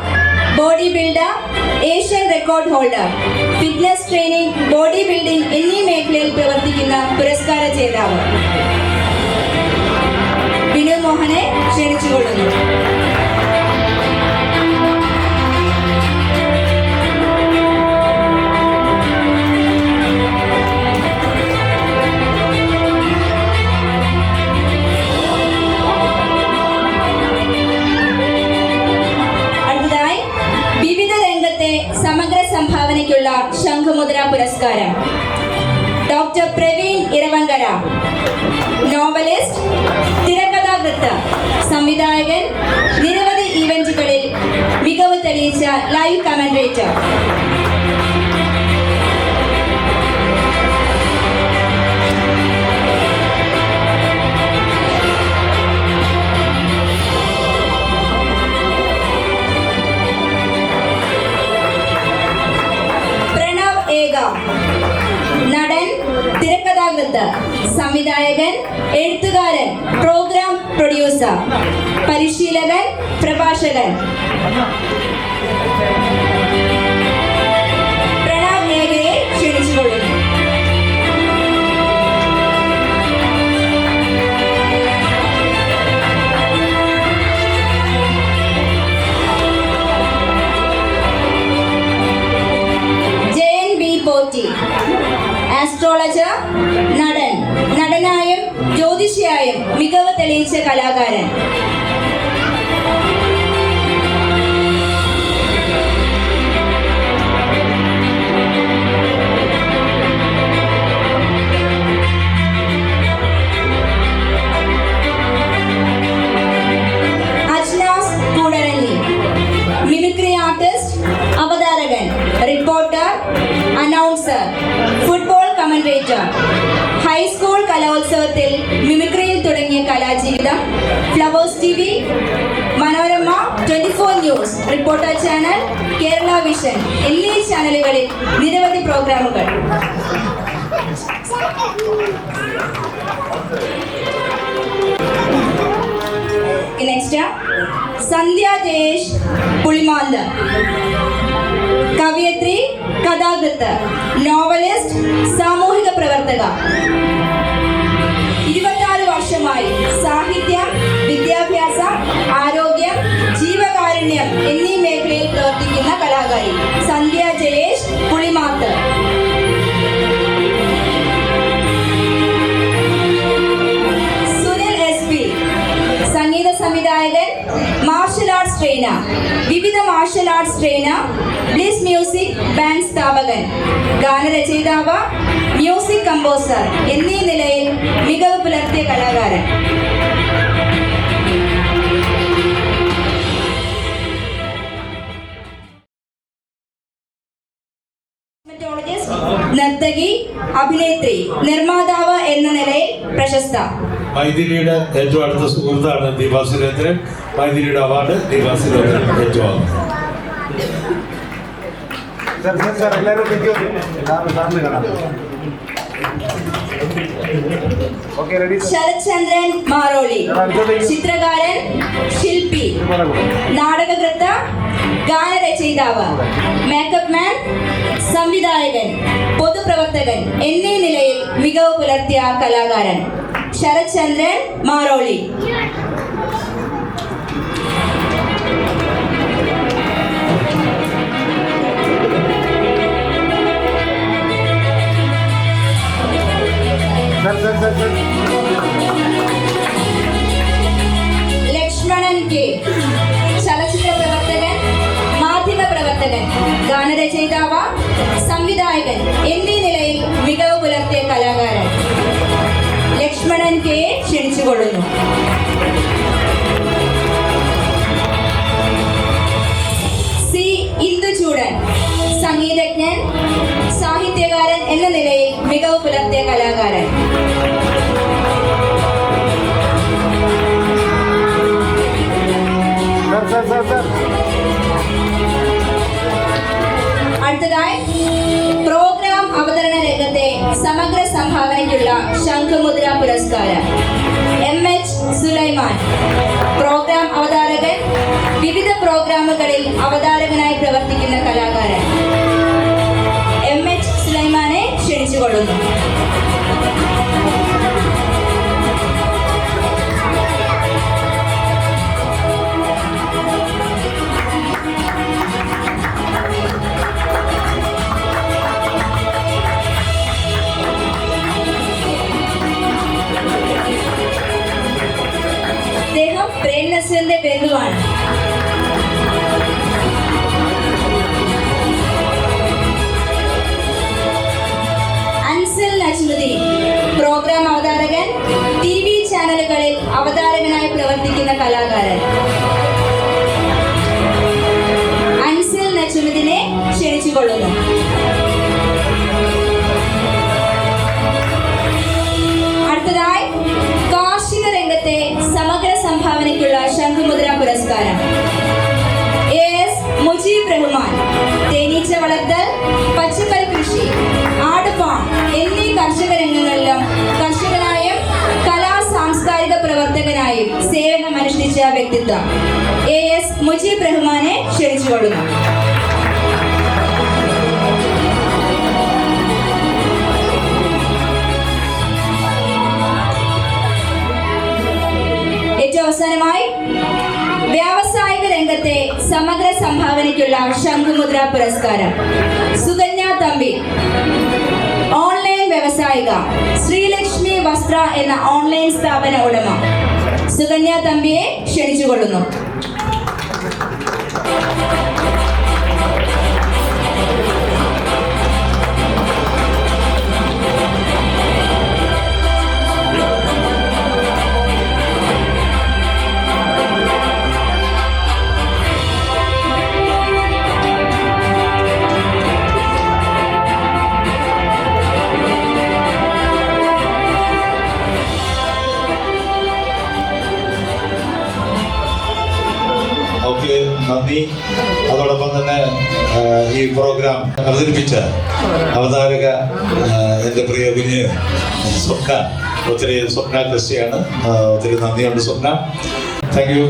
body builder, Asian record holder, fitness training, body building എന്നീ മേഖലയിൽ പ്രവർത്തിക്കുന്ന പുരസ്കാര ജേതാവ് വിനു മോഹനെ ക്ഷണിച്ചുകൊള്ളുന്നു. സമഗ്ര സംഭാവനയ്ക്കുള്ള ശംഖുമുദ്ര പുരസ്കാരം ഡോക്ടർ പ്രവീൺ ഇറവങ്കര, നോവലിസ്റ്റ്, തിരക്കഥാകൃത്ത്, സംവിധായകൻ, നിരവധി ഈവന്റുകളിൽ മികവ് തെളിയിച്ച ലൈവ് കമന്റേറ്റർ അവതാരകൻ, എഴുത്തുകാരൻ, പ്രോഗ്രാം പ്രൊഡ്യൂസർ, പരിശീലകൻ, പ്രഭാഷകൻ. പ്രണവ് മേഘയെ ക്ഷണിച്ചുകൊള്ളുന്നു. ആസ്ട്രോളജർ, നടനായും ജ്യോതിഷിയായും മികവ് തെളിയിച്ച കലാകാരൻ. അജ്നാസ് കൂടരഞ്ഞി, മിമിക്രി ആർട്ടിസ്റ്റ്, അവതാരകൻ, reporter, announcer, football commentator. High school കലോത്സവത്തിൽ മിമിക്രിയിൽ തുടങ്ങിയ കലാജീവിതം Flowers TV, Manorama, 24 news, reporter channel, Kerala vision എന്നീ ചാനലുകളിൽ നിരവധി പ്രോഗ്രാമുകൾ. നെക്സ്റ്റ് സന്ധ്യ ജയേഷ് പുളിമാന്ത്, കവയത്രി, കഥാകൃത്ത്, നോവലിസ്റ്റ്, സാമൂഹിക പ്രവർത്തക. 26 വർഷമായി സാഹിത്യം, വിദ്യാഭ്യാസം, ആരോഗ്യം, ജീവകാരുണ്യം എന്നീ മേഖലയിൽ പ്രവർത്തിക്കുന്ന കലാകാരി സന്ധ്യ ജയേഷ് പുളിമാത്ത്. സുനിൽ SP, സംഗീത സംവിധായകൻ, മാർഷൽ ആർട്സ് ട്രെയിനർ, വിവിധ martial arts trainer, bliss music band സ്ഥാപകൻ, ഗാനരചയിതാവ്, മ്യൂസിക് കമ്പോസർ എന്നീ നിലയിൽ മികവ് പുലർത്തിയ കലാകാരൻ. നർത്തകി, അഭിനേത്രി, നിർമ്മാതാവ് എന്ന നിലയിൽ പ്രശസ്ത. മൈഥിലിയുടെ ഏറ്റവും അടുത്ത സുഹൃത്താണ് ദീപാ സുരേന്ദ്രൻ. മൈഥിലിയുടെ അവാർഡ് ദീപാ സുരേന്ദ്രൻ ഏറ്റുവാങ്ങും. ശരത്ചന്ദ്രൻ മാറോളി, ചിത്രകാരൻ, ശില്പി, നാടകകൃത്ത്, ഗാനരചയിതാവ്, മേക്കപ്പ് മാൻ, സംവിധായകൻ, പൊതുപ്രവർത്തകൻ എന്നീ നിലയിൽ മികവ് പുലർത്തിയ കലാകാരൻ ശരത്ചന്ദ്രൻ മാറോളി. ലക്ഷ്മണൻ K, ചലച്ചിത്ര പ്രവർത്തകൻ, മാധ്യമ പ്രവർത്തകൻ, ഗാനരചയിതാവ്, സംവിധായകൻ എന്നീ നിലയിൽ മികവ് പുലർത്തിയ കലാകാരൻ ലക്ഷ്മണൻ K ക്ഷണിച്ചുകൊള്ളുന്നു. C ഇന്ദുചൂടൻ, സംഗീതജ്ഞൻ, സാഹിത്യകാരൻ എന്ന നിലയിൽ മികവ് പുലർത്തിയ കലാകാരൻ. അടുത്തതായി പ്രോഗ്രാം അവതരണ രംഗത്തെ സമഗ്ര സംഭാവനയ്ക്കുള്ള ശംഖുമുദ്ര പുരസ്കാരം MH സുലൈമാൻ, പ്രോഗ്രാം അവതാരകൻ, വിവിധ പ്രോഗ്രാമുകളിൽ അവതാരകനായി പ്രവർത്തിക്കുന്ന കലാകാരൻ. MH സുലൈമാനെ ക്ഷണിച്ചുകൊള്ളുന്നു. അദ്ദേഹം പ്രേം നസീറിന്റെ ബന്ധുവാണ്. അൻസിൽ നജ്മുദ്ദീൻ, പ്രോഗ്രാം അവതാരകൻ, TV ചാനലുകളിൽ അവതാരകനായി പ്രവർത്തിക്കുന്ന കലാകാരൻ. അൻസിൽ നജ്മുദ്ദീനെ ക്ഷണിച്ചുകൊള്ളുന്നു. അടുത്തതായി കാർഷിക രംഗത്തെ സമഗ്ര സംഭാവനയ്ക്കുള്ള ശംഖുമുദ്ര പുരസ്കാരം AS മുജീബ് റഹ്മാൻ, തേനീച്ച വളർത്തൽ, പച്ചക്കറി കൃഷി, ആട് ഫാം എന്നീ കർഷക രംഗങ്ങളിലും കർഷകനായും സേവനം അനുഷ്ഠിച്ച വ്യക്തിത്വം AS മുജീബ് റഹ്മാനെ ക്ഷണിച്ചുകൊള്ളുന്നു. ഏറ്റവും അവസാനമായി വ്യാവസായിക രംഗത്തെ സമഗ്ര സംഭാവനയ്ക്കുള്ള ശംഖുമുദ്ര പുരസ്കാരം സുകന്യ തമ്പി, ഓൺലൈൻ വ്യവസായിക, ശ്രീലക്ഷ്മി വസ്ത്ര എന്ന ഓൺലൈൻ സ്ഥാപന ഉടമ സുകന്യ തമ്പിയെ ക്ഷണിച്ചുകൊള്ളുന്നു. ഓക്കെ, നന്ദി. അതോടൊപ്പം തന്നെ ഈ പ്രോഗ്രാം അവതരിപ്പിച്ച അവതാരക എൻ്റെ പ്രിയ കുഞ്ഞ് സ്വപ്ന, ഒത്തിരി സ്വപ്ന ക്രിസ്റ്റിയാണ്. ഒത്തിരി നന്ദിയുണ്ട് സ്വപ്ന. Thank you.